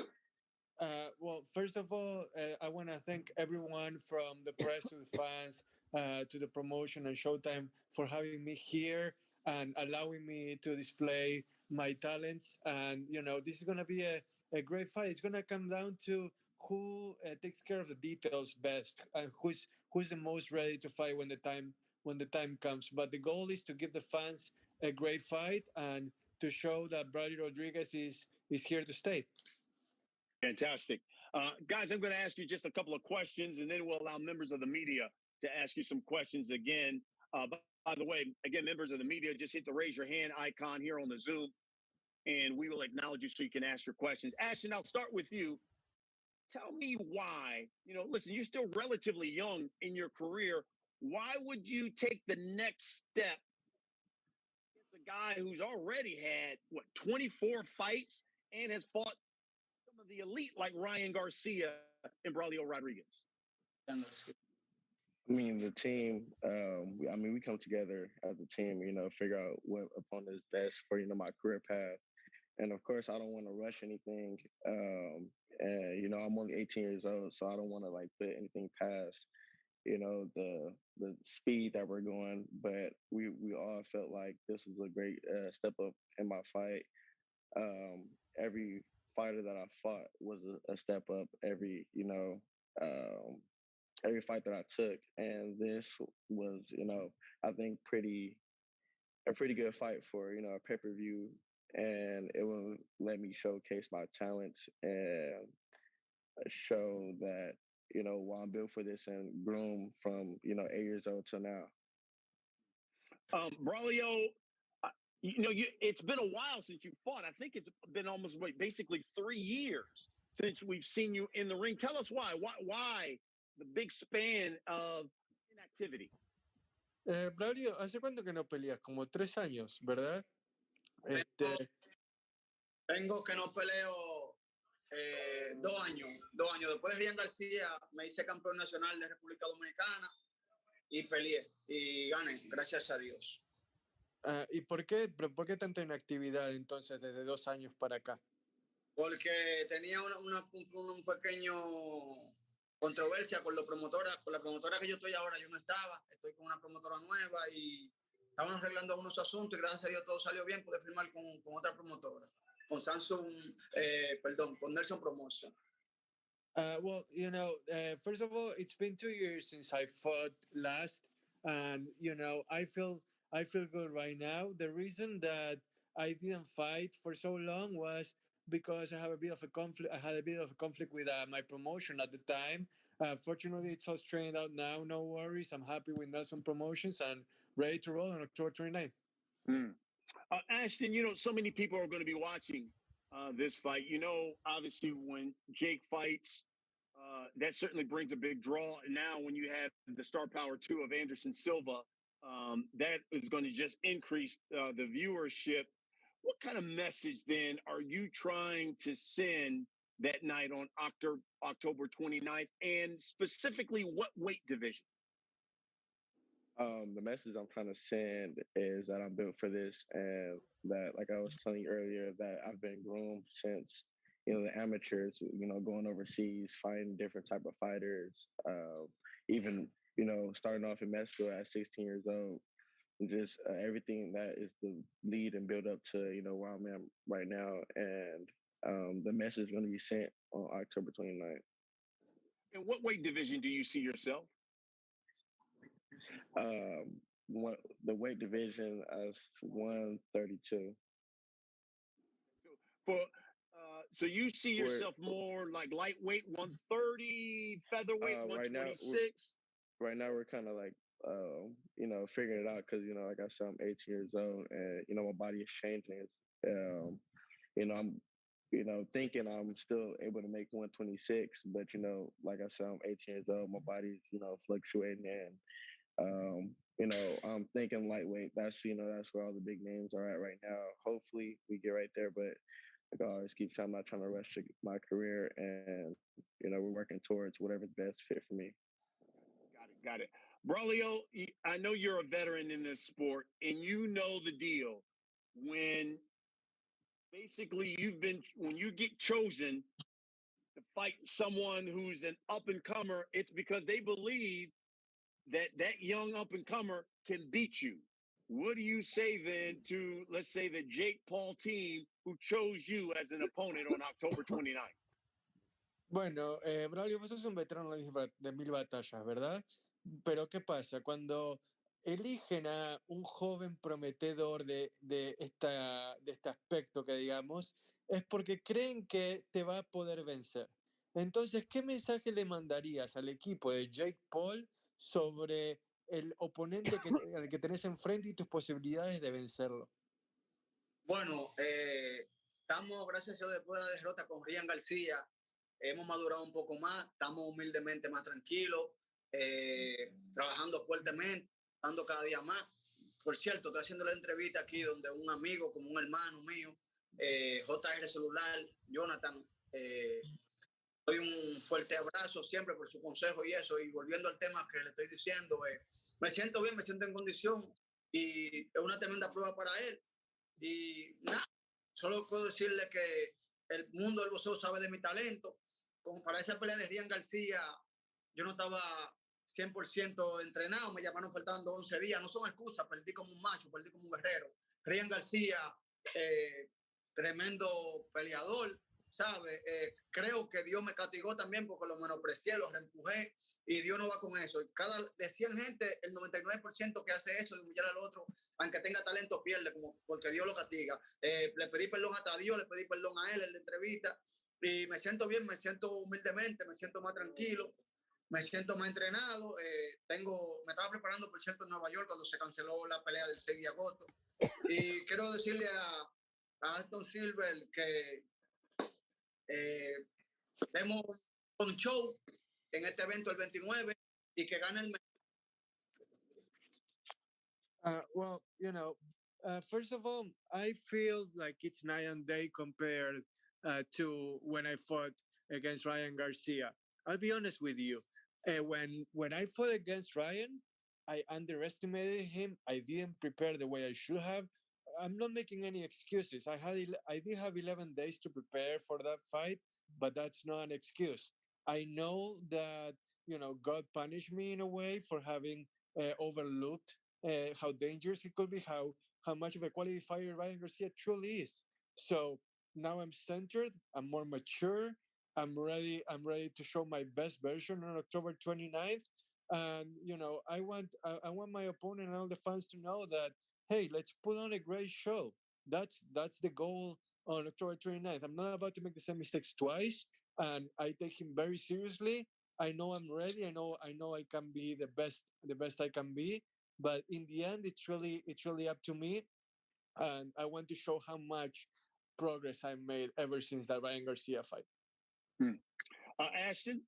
Speaker 12: Well, first of all, I want to thank everyone from the press to the fans to the promotion and Showtime for having me here and allowing me to display my talents. And, you know, this is going to be a great fight. It's going to come down to who takes care of the details best and who's the most ready to fight when the time comes. But the goal is to give the fans a great fight and to show that Braulio Rodriguez is here to stay.
Speaker 1: Fantastic. Guys, I'm going to ask you just a couple of questions, and then we'll allow members of the media to ask you some questions again. By the way, again, members of the media, just hit the raise your hand icon here on the Zoom, and we will acknowledge you so you can ask your questions. Ashton, I'll start with you. Tell me why, listen, you're still relatively young in your career. Why would you take the next step against a guy who's already had, 24 fights and has fought some of the elite like Ryan Garcia and Braulio Rodriguez?
Speaker 11: I mean, the team, we come together as a team, figure out what opponent is best for, my career path. And of course, I don't want to rush anything. And, I'm only 18 years old, so I don't want to put anything past, the speed that we're going. But we all felt like this was a great step up in my fight. Every fighter that I fought was a step up. Every fight that I took, and this was, I think a pretty good fight for a pay-per-view, and it will let me showcase my talents and show that why I'm built for this and groom from 8 years old till now.
Speaker 1: Braulio, it's been a while since you fought. I think it's been almost basically 3 years since we've seen you in the ring. Tell us why. Why the big span of inactivity?
Speaker 12: Braulio, ¿hace cuánto que no peleas? Como 3 años, ¿verdad?
Speaker 13: Tengo que no peleo 2 años. 2 años. Después de Ryan García me hice campeón nacional de República Dominicana y peleé y gané, gracias a Dios.
Speaker 12: ¿Y por qué tanta inactividad entonces desde 2 años para acá?
Speaker 13: Porque tenía un pequeño controversia con la promotora que yo estoy ahora. Yo no estaba, estoy con una promotora nueva y estaban arreglando algunos asuntos y gracias a Dios todo salió bien. Pude firmar con otra promotora, con con Nelson Promotion.
Speaker 12: Well, first of all, it's been 2 years since I fought last, and I feel good right now. The reason that I didn't fight for so long was because I had a bit of a conflict with my promotion at the time. Fortunately, it's all straightened out now. No worries. I'm happy with Nelson Promotions and ready to roll on October 29th.
Speaker 1: Ashton, so many people are going to be watching this fight. Obviously, when Jake fights, that certainly brings a big draw. And now when you have the star power 2 of Anderson Silva, that is going to just increase the viewership. What kind of message then are you trying to send that night on October 29th? And specifically, what weight division?
Speaker 11: The message I'm trying to send is that I'm built for this, and that, like I was telling you earlier, that I've been groomed since, the amateurs, going overseas, fighting different type of fighters, even, starting off in med school at 16 years old. Just everything that is the lead and build up to where I'm at right now, and the message is going to be sent on October 29th.
Speaker 1: And what weight division do you see yourself?
Speaker 11: One, the weight division as 132.
Speaker 1: So you see
Speaker 11: We're
Speaker 1: yourself more like lightweight 130, featherweight
Speaker 11: right now.
Speaker 1: 126.
Speaker 11: Right now we're kind of like figuring it out because like I said, I'm 18 years old and my body is changing. I'm thinking I'm still able to make 126, but like I said, I'm 18 years old. My body's fluctuating, and I'm thinking lightweight. That's where all the big names are at right now. Hopefully we get right there, but like I always keep saying, I'm not trying to rush my career, and we're working towards whatever's best fit for me.
Speaker 1: Got it. Braulio, I know you're a veteran in this sport, and you know the deal. When basically when you get chosen to fight someone who's an up and comer, it's because they believe that young up and comer can beat you. What do you say then to, let's say, the Jake Paul team who chose you as an opponent on October 29th?
Speaker 12: Bueno, Braulio, vos sos un veterano de 1000 batallas, ¿verdad? Pero ¿qué pasa? Cuando eligen a un joven prometedor de este aspecto que digamos, es porque creen que te va a poder vencer. Entonces, ¿qué mensaje le mandarías al equipo de Jake Paul sobre el oponente al que tenés enfrente y tus posibilidades de vencerlo?
Speaker 13: Bueno, estamos, gracias a Dios, después de la derrota con Ryan García, hemos madurado un poco más, estamos humildemente más tranquilos, trabajando fuertemente, dando cada día más. Por cierto, estoy haciendo la entrevista aquí donde un amigo, como un hermano mío, JR Celular, Jonathan, doy un fuerte abrazo siempre por su consejo y eso. Y volviendo al tema que le estoy diciendo, me siento bien, me siento en condición y es una tremenda prueba para él. Y nada, solo puedo decirle que el mundo del boxeo sabe de mi talento. Como para esa pelea de Ryan García, yo no estaba 100% entrenado, me llamaron faltando 11 días. No son excusas, perdí como un macho, perdí como un guerrero. Ryan García, tremendo peleador, ¿sabe? Creo que Dios me castigó también porque lo menosprecié, lo reempujé y Dios no va con eso. De 100 gente, el 99% que hace eso de humillar al otro, aunque tenga talento, pierde porque Dios lo castiga. Le pedí perdón hasta a Dios, le pedí perdón a él en la entrevista y me siento bien, me siento humildemente, me siento más tranquilo, me siento más entrenado. Me estaba preparando, por cierto, en Nueva York cuando se canceló la pelea del 6 de agosto. Y quiero decirle a Ashton Sylve que vemos un show en este evento el 29 y que gane el mejor.
Speaker 12: Well, first of all, I feel like it's night and day compared to when I fought against Ryan Garcia. I'll be honest with you. When I fought against Ryan, I underestimated him. I didn't prepare the way I should have. I'm not making any excuses. I did have 11 days to prepare for that fight, but that's not an excuse. I know that God punished me in a way for having overlooked how dangerous it could be, how much of a quality fighter Ryan Garcia truly is. So now I'm centered. I'm more mature. I'm ready. I'm ready to show my best version on October 29th. And I want my opponent and all the fans to know that, hey, let's put on a great show. That's the goal on October 29th. I'm not about to make the same mistakes twice, and I take him very seriously. I know I'm ready. I know I can be the best I can be. But in the end, it's really up to me, and I want to show how much progress I made ever since that Ryan Garcia fight.
Speaker 1: Ashton,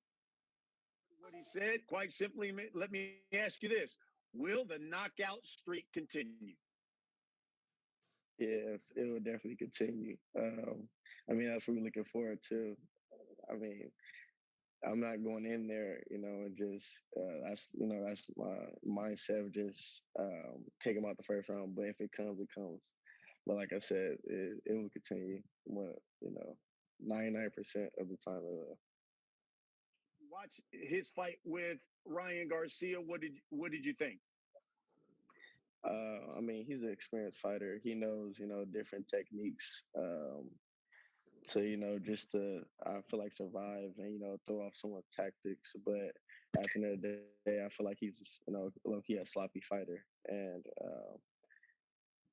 Speaker 1: what he said, quite simply, let me ask you this. Will the knockout streak continue?
Speaker 11: Yes, it will definitely continue. That's what we're looking forward to. I mean, I'm not going in there, and just that's my mindset of just take him out the first round. But if it comes, it comes. But like I said, it will continue. 99% of the time.
Speaker 1: Watch his fight with Ryan Garcia. What did you think?
Speaker 11: He's an experienced fighter. He knows, different techniques just to I feel like survive and throw off some of the tactics. But at the end of the day, I feel like he's low key a sloppy fighter, and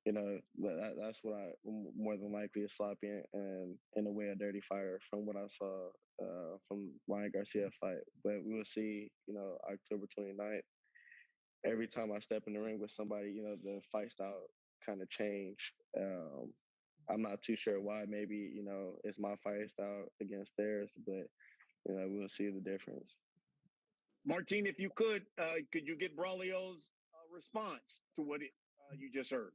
Speaker 11: that's what I more than likely a sloppy and in a way a dirty fighter from what I saw from Ryan Garcia fight. But we will see, October 29th. Every time I step in the ring with somebody, the fight style kind of change. I'm not too sure why. Maybe it's my fight style against theirs, but we'll see the difference.
Speaker 1: Martin, if you could you get Braulio's response to what you just heard?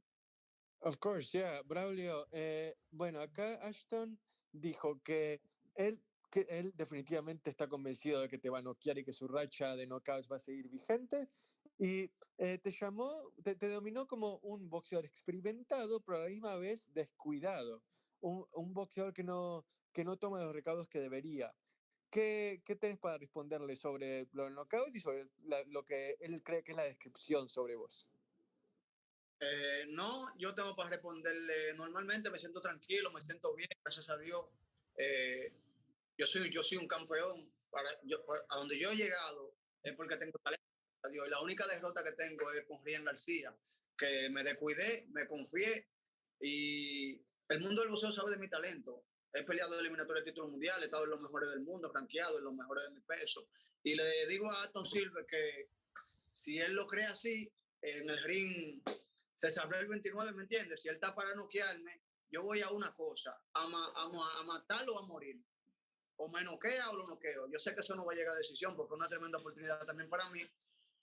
Speaker 12: Of course, yeah, Braulio. Bueno, acá Ashton dijo que él definitivamente está convencido de que te va a noquear y que su racha de knockouts va a seguir vigente. Y te dominó como un boxeador experimentado, pero a la misma vez descuidado. Un boxeador que no toma los recaudos que debería. ¿Qué tenés para responderle sobre los knockouts y sobre lo que él cree que es la descripción sobre vos?
Speaker 13: No, yo tengo para responderle. Normalmente me siento tranquilo, me siento bien, gracias a Dios. Eh, yo soy un campeón. A donde yo he llegado es porque tengo talento. A Dios. Y la única derrota que tengo es con Rian García, que me descuidé, me confié y el mundo del boxeo sabe de mi talento. He peleado eliminatorias de títulos mundiales, he estado en los mejores del mundo, rankeado en los mejores de mi peso. Y le digo a Ashton Sylve que si él lo cree así, en el ring se sabrá el 29, ¿me entiendes? Si él está para noquearme, yo voy a una cosa, a matarlo o a morir. O me noquea o lo noqueo. Yo sé que eso no va a llegar a decisión porque es una tremenda oportunidad también para mí,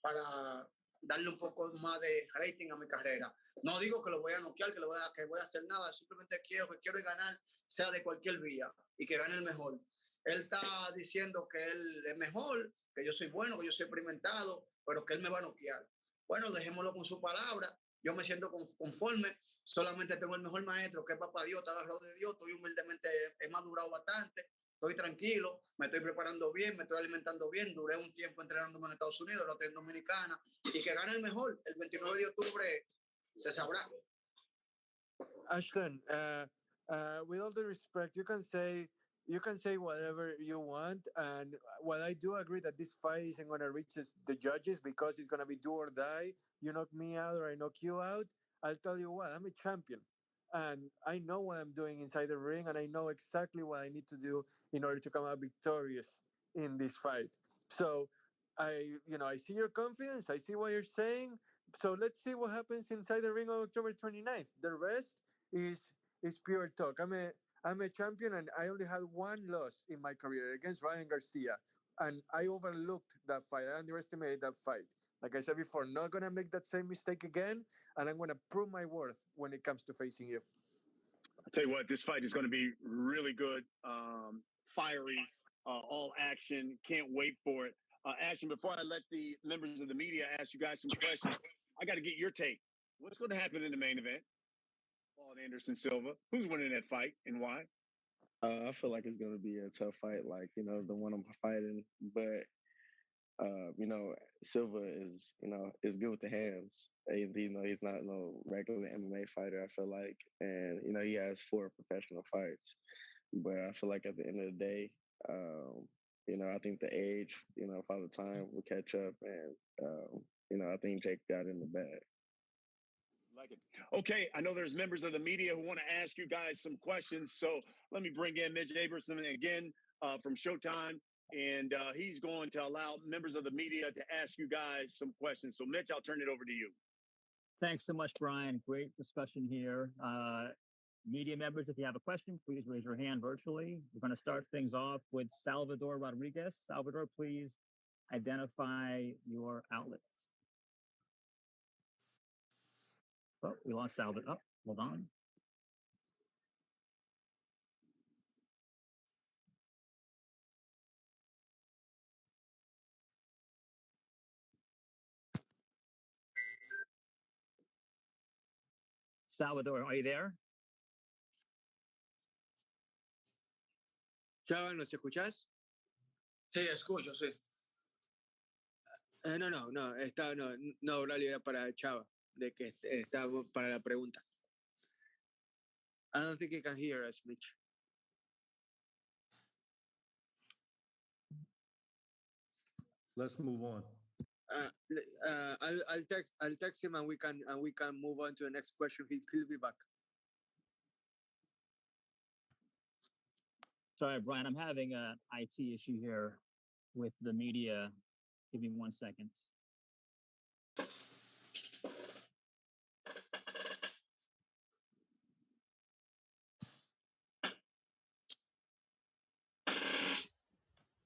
Speaker 13: para darle un poco más de rating a mi carrera. No digo que lo voy a noquear, que voy a hacer nada, simplemente quiero ganar, sea de cualquier vía, y que gane el mejor. Él está diciendo que él es mejor, que yo soy bueno, que yo soy experimentado, pero que él me va a noquear. Bueno, dejémoslo con su palabra. Yo me siento conforme, solamente tengo el mejor maestro, que es Papá Dios, está agarrado de Dios, estoy humildemente, he madurado bastante, estoy tranquilo, me estoy preparando bien, me estoy alimentando bien, duré un tiempo entrenándome en Estados Unidos, lo tengo en Dominicana, y que gane el mejor, el 29 de octubre se sabrá.
Speaker 12: Ashton, with all the respect, you can say whatever you want, and while I do agree that this fight isn't going to reach the judges because it's going to be do or die, you knock me out or I knock you out, I'll tell you what, I'm a champion. And I know what I'm doing inside the ring, and I know exactly what I need to do in order to come out victorious in this fight. So I see your confidence. I see what you're saying. So let's see what happens inside the ring on October 29th. The rest is pure talk. I'm a champion, and I only had one loss in my career against Ryan Garcia, and I overlooked that fight. I underestimated that fight. Like I said before, not gonna make that same mistake again, and I'm gonna prove my worth when it comes to facing you.
Speaker 1: I'll tell you what, this fight is going to be really good, fiery, all action. Can't wait for it. Ashton, before I let the members of the media ask you guys some questions, I got to get your take. What's going to happen in the main event? Paul and Anderson Silva. Who's winning that fight and why?
Speaker 11: I feel like it's going to be a tough fight, like the one I'm fighting. But Silva is good with the hands. And, he's not no regular MMA fighter, I feel like. And, he has 4 professional fights. But I feel like at the end of the day, I think the age, Father Time will catch up. And, I think Jake got in the bag.
Speaker 1: Like it. Okay, I know there's members of the media who want to ask you guys some questions. So let me bring in Mitch Aberson again from Showtime. And he's going to allow members of the media to ask you guys some questions. So, Mitch, I'll turn it over to you.
Speaker 4: Thanks so much, Brian. Great discussion here. Media members, if you have a question, please raise your hand virtually. We're going to start things off with Salvador Rodriguez. Salvador, please identify your outlets. Oh, we lost Salvador. Oh, hold on. Salvador, are you there?
Speaker 12: Chava, ¿nos escuchás?
Speaker 13: Sí, escucho, sí.
Speaker 12: No, Braulio, era para Chava, de que estaba para la pregunta. I don't think he can hear us, Mitch.
Speaker 14: Let's move on.
Speaker 12: I'll text him and we can move on to the next question. He'll be back.
Speaker 4: Sorry, Brian, I'm having a IT issue here with the media. Give me 1 second.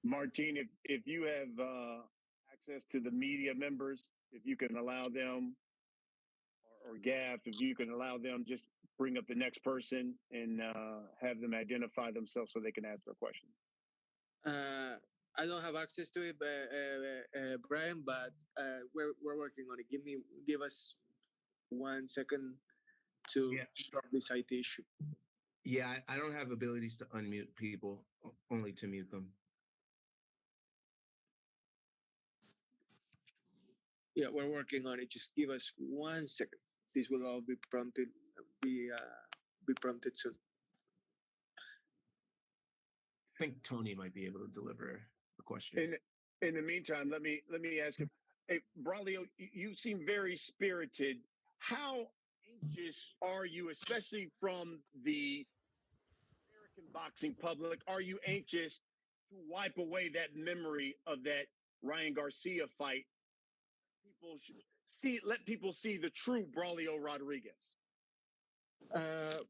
Speaker 1: Martine, if you have access to the media members, if you can allow them, or Gaff, if you can allow them, just bring up the next person and have them identify themselves so they can ask their question.
Speaker 12: I don't have access to it, Brian, but we're working on it. Give us 1 second to solve this IT issue.
Speaker 15: Yeah, I don't have abilities to unmute people, only to mute them.
Speaker 12: Yeah, we're working on it. Just give us 1 second. This will all be prompted soon.
Speaker 15: I think Tony might be able to deliver a question.
Speaker 1: In the meantime, let me ask him. Hey, Braulio, you seem very spirited. How anxious are you, especially from the American boxing public? Are you anxious to wipe away that memory of that Ryan Garcia fight? Let people see the true Braulio Rodriguez.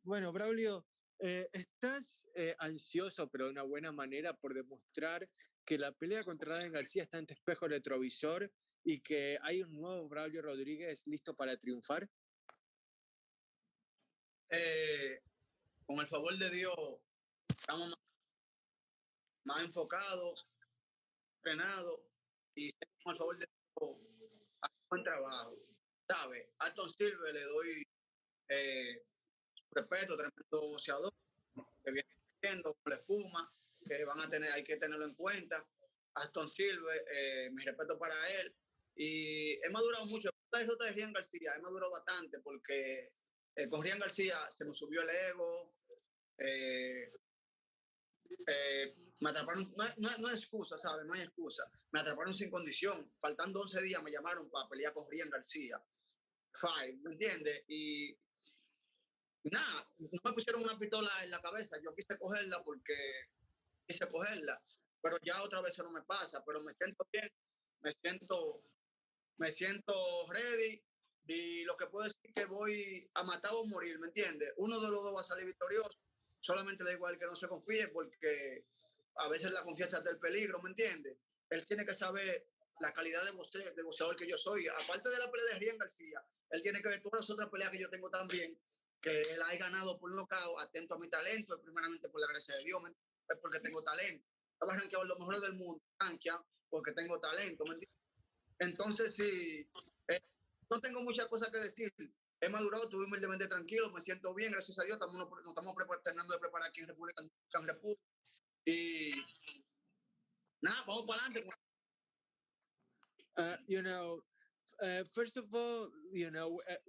Speaker 12: Bueno, Braulio, estás ansioso, pero de una buena manera, por demostrar que la pelea contra Ryan García está en tu espejo retrovisor y que hay un nuevo Braulio Rodríguez listo para triunfar.
Speaker 13: Con el favor de Dios, estamos más enfocados, entrenados y con el favor de Dios, hacemos buen trabajo. ¿Sabes? A Ashton Sylve le doy respeto, tremendo boxeador, que viene creciendo con la espuma, que hay que tenerlo en cuenta. Ashton Sylve, mi respeto para él. Y he madurado mucho. La derrota de Ryan García, he madurado bastante porque con Ryan García se me subió el ego. Me atraparon, no hay excusa, ¿sabes? No hay excusa. Me atraparon sin condición. Faltando 11 días me llamaron para pelear con Ryan García. ¿Me entiendes? Y nada, no me pusieron una pistola en la cabeza. Yo quise cogerla porque quise cogerla, pero ya otra vez eso no me pasa. Pero me siento bien, me siento ready y lo que puedo decir es que voy a matar o morir, ¿me entiendes? Uno de los dos va a salir victorioso. Solamente da igual que no se confíe porque a veces la confianza es del peligro, ¿me entiendes? Él tiene que saber la calidad de boxeador que yo soy. Aparte de la pelea de Ryan García, él tiene que ver todas las otras peleas que yo tengo también, que él ha ganado por nocaut, atento a mi talento, primeramente por la gracia de Dios, es porque tengo talento. Estaba rankeado los mejores del mundo, rankeado porque tengo talento, ¿me entiendes? Entonces, sí, no tengo muchas cosas que decir. He madurado, estuve humildemente tranquilo, me siento bien, gracias a Dios. Nos estamos terminando de preparar aquí en República. Y nada, vamos para adelante.
Speaker 12: First of all,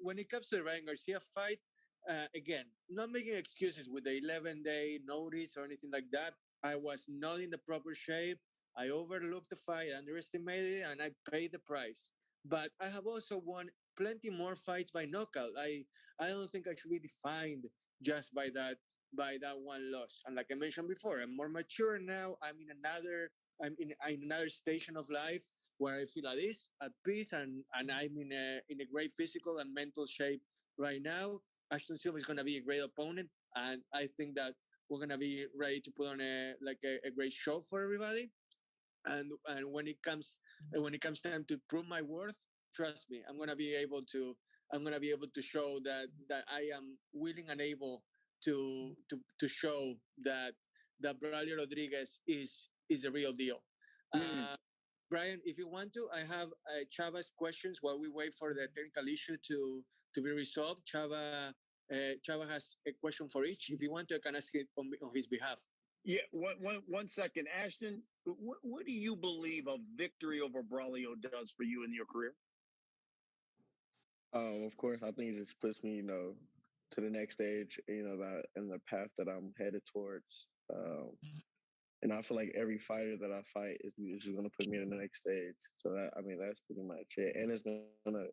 Speaker 12: when it comes to the Ryan Garcia fight, again, not making excuses with the 11-day notice or anything like that. I was not in the proper shape. I overlooked the fight, underestimated it, and I paid the price. But I have also won plenty more fights by knockout. I don't think I should be defined just by that one loss. And like I mentioned before, I'm more mature now. I'm in another station of life where I feel at peace, and I'm in a great physical and mental shape right now. Ashton Silva is going to be a great opponent, and I think that we're going to be ready to put on a great show for everybody. And when it comes time to prove my worth, trust me, I'm gonna be able to show that I am willing and able to show that Braulio Rodriguez is the real deal. Brian, if you want to, I have Chava's questions while we wait for the technical issue to be resolved. Chava has a question for each. If you want to, I can ask it on his behalf.
Speaker 1: Yeah, one second. Ashton, what do you believe a victory over Braulio does for you in your career?
Speaker 11: Of course, I think it just puts me, to the next stage, that in the path that I'm headed towards. I feel like every fighter that I fight is just gonna put me in the next stage. So that's pretty much it. And it's gonna,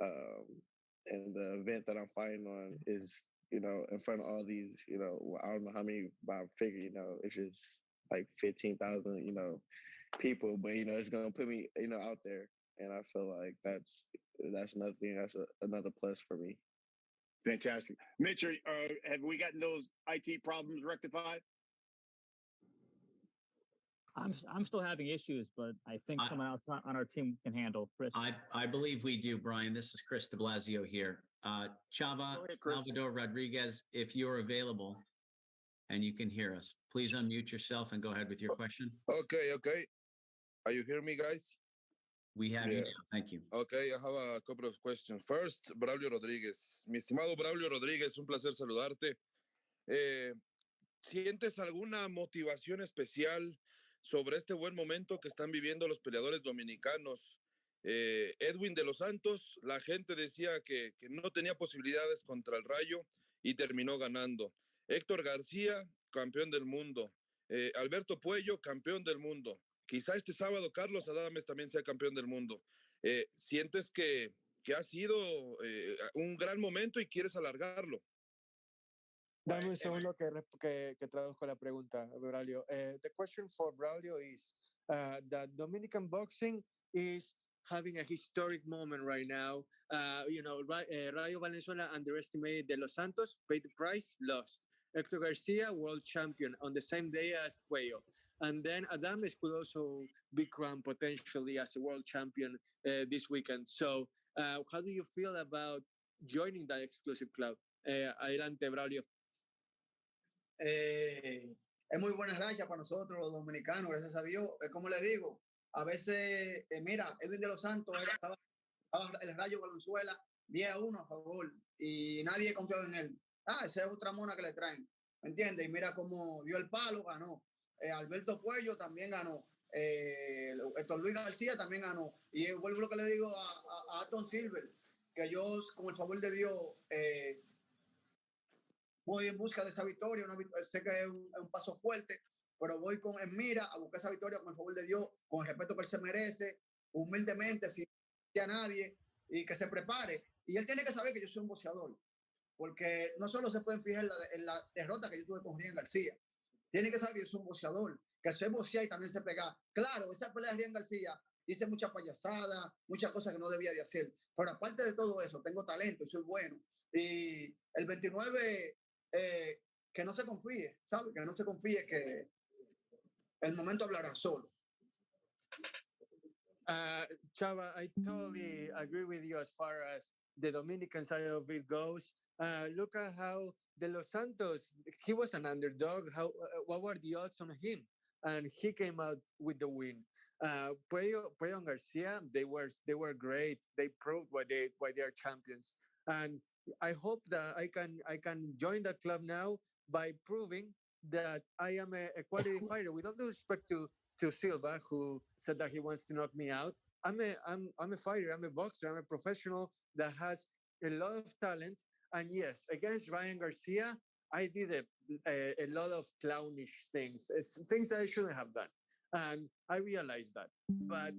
Speaker 11: um, and the event that I'm fighting on is, in front of all these, I don't know how many, but I figure, it's just like 15,000, people, but it's gonna put me, out there, and I feel like that's another thing. That's another plus for me.
Speaker 1: Fantastic. Mitch, have we gotten those IT problems rectified?
Speaker 4: I'm still having issues, but I think someone else on our team can handle. Chris.
Speaker 14: I believe we do, Brian. This is Chris de Blasio here. Chava
Speaker 1: ahead, Chris.
Speaker 14: Salvador Rodriguez, if you're available and you can hear us, please unmute yourself and go ahead with your question.
Speaker 16: Okay. Are you hearing me, guys?
Speaker 14: We have you now. Thank you.
Speaker 16: Okay, I have a couple of questions. First, Braulio Rodriguez. Mi estimado Braulio Rodriguez, un placer saludarte. ¿Sientes alguna motivación especial sobre este buen momento que están viviendo los peleadores dominicanos? Edwin de los Santos, la gente decía que no tenía posibilidades contra el Rayo y terminó ganando. Héctor García, campeón del mundo. Alberto Puello, campeón del mundo. Quizá este sábado Carlos Adames también sea campeón del mundo. ¿Sientes que ha sido un gran momento y quieres alargarlo?
Speaker 12: Dame un segundo que traduzco la pregunta, Braulio. The question for Braulio is that Dominican boxing is having a historic moment right now. Rayo Valenzuela underestimated De Los Santos, paid the price, lost. Hector Garcia, world champion on the same day as Puello. And then Adames could also be crowned potentially as a world champion this weekend. So how do you feel about joining that exclusive club? Adelante, Braulio.
Speaker 13: Es muy buena racha para nosotros los dominicanos, gracias a Dios. Es como le digo, a veces, mira, Edwin de los Santos estaba el Rayo Valenzuela 10-1 a favor y nadie confiaba en él. Esa es otra mona que le traen, ¿me entiendes? Y mira cómo dio el palo, ganó. Alberto Puello también ganó. Héctor Luis García también ganó. Y vuelvo lo que le digo a Ashton Sylve, que yo, con el favor de Dios, voy en busca de esa victoria. Sé que es un paso fuerte, pero voy en mira a buscar esa victoria con el favor de Dios, con el respeto que él se merece, humildemente, sin a nadie, y que se prepare. Y él tiene que saber que yo soy un boxeador, porque no solo se pueden fijar en la derrota que yo tuve con Rian García, tiene que saber que yo soy un boxeador, que soy boxear y también se pega. Claro, esa pelea de Rian García hice mucha payasada, muchas cosas que no debía de hacer, pero aparte de todo eso, tengo talento y soy bueno. Y el 29, que no se confíe, ¿sabe? Que no se confíe, que el momento hablará solo.
Speaker 12: Chava, I totally agree with you as far as the Dominican side of it goes. Look at how De Los Santos, he was an underdog. What were the odds on him? And he came out with the win. Puello and Garcia, they were great. They proved why they are champions. And I hope that I can join that club now by proving that I am a quality fighter. With all due respect to Silva, who said that he wants to knock me out, I'm a fighter. I'm a boxer. I'm a professional that has a lot of talent. And yes, against Ryan Garcia, I did a lot of clownish things, things that I shouldn't have done. And I realized that. But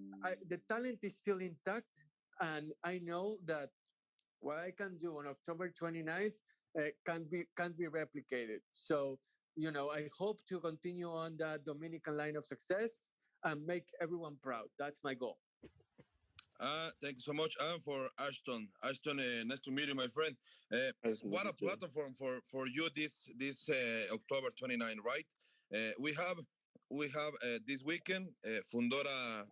Speaker 12: the talent is still intact. And I know that what I can do on October 29th can be replicated. So, I hope to continue on that Dominican line of success and make everyone proud. That's my goal.
Speaker 16: Thank you so much. For Ashton. Ashton, nice to meet you, my friend. What a platform for you this October 29, right? We have this weekend Fundora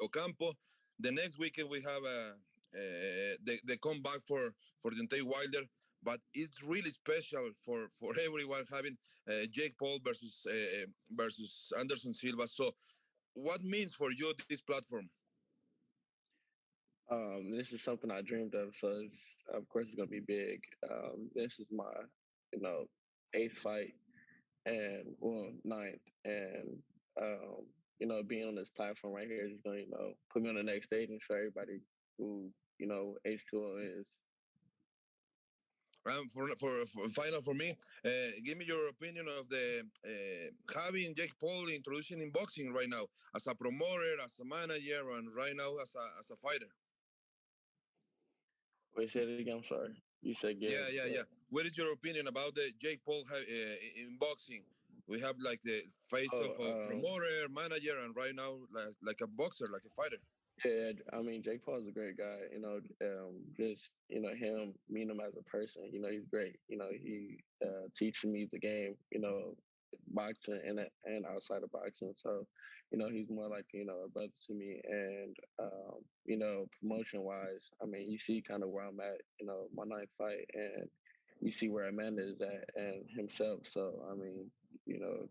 Speaker 16: Ocampo. The next weekend we have the comeback for Deontay Wilder. But it's really special for everyone having Jake Paul versus Anderson Silva. So, what means for you this platform?
Speaker 11: This is something I dreamed of, so of course it's gonna be big. This is my, 8th fight, and ninth, and being on this platform right here is gonna, put me on the next stage and show everybody who H2O is.
Speaker 16: for final for me, give me your opinion of the having Jake Paul introducing in boxing right now as a promoter, as a manager, and right now as a fighter.
Speaker 11: Wait, say it again. I'm sorry. You said give.
Speaker 16: Yeah. What is your opinion about the Jake Paul in boxing? We have like the face of a promoter, manager, and right now like a boxer, like a fighter.
Speaker 11: Yeah, I mean, Jake Paul's a great guy. Just him, meeting him as a person. He's great. He teaching me the game. Boxing and outside of boxing. So, he's more like a brother to me. And promotion wise, I mean, you see kind of where I'm at. My ninth fight, and you see where Amanda is at and himself. So, I mean,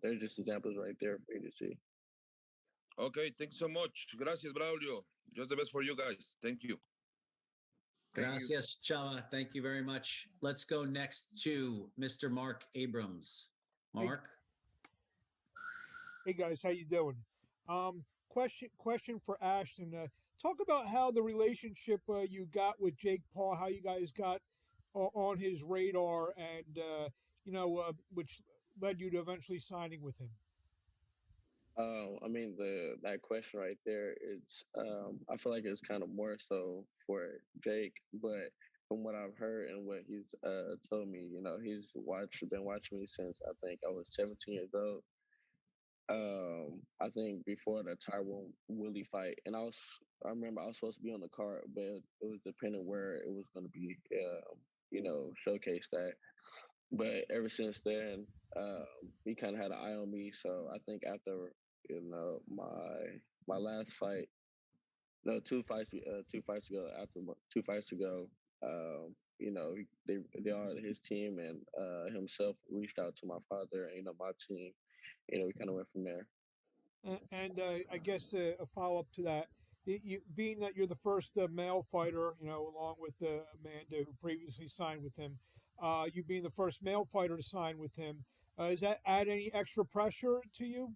Speaker 11: they're just examples right there for you to see.
Speaker 16: Okay, thanks so much. Gracias, Braulio. Just the best for you guys. Thank you.
Speaker 14: Gracias, Chava. Thank you very much. Let's go next to Mr. Mark Abrams. Mark.
Speaker 9: Hey guys, how you doing? Question for Ashton. Talk about how the relationship you got with Jake Paul, how you guys got on his radar, and which led you to eventually signing with him.
Speaker 11: I mean, that question right there, it's I feel like it's kind of more so for Jake, but from what I've heard and what he's told me, he's been watching me since I think I was 17 years old. I think before the Tyrone Woodley fight, and I remember I was supposed to be on the card, but it was depending where it was going to be, showcased at. But ever since then, he kind of had an eye on me. So I think after my last fight, no, 2 fights ago, after 2 fights ago, they are his team and himself reached out to my father and my team. We kind of went from there.
Speaker 9: And I guess a follow up to that, being that you're the first male fighter, along with Amanda, who previously signed with him, you being the first male fighter to sign with him, does that add any extra pressure to you?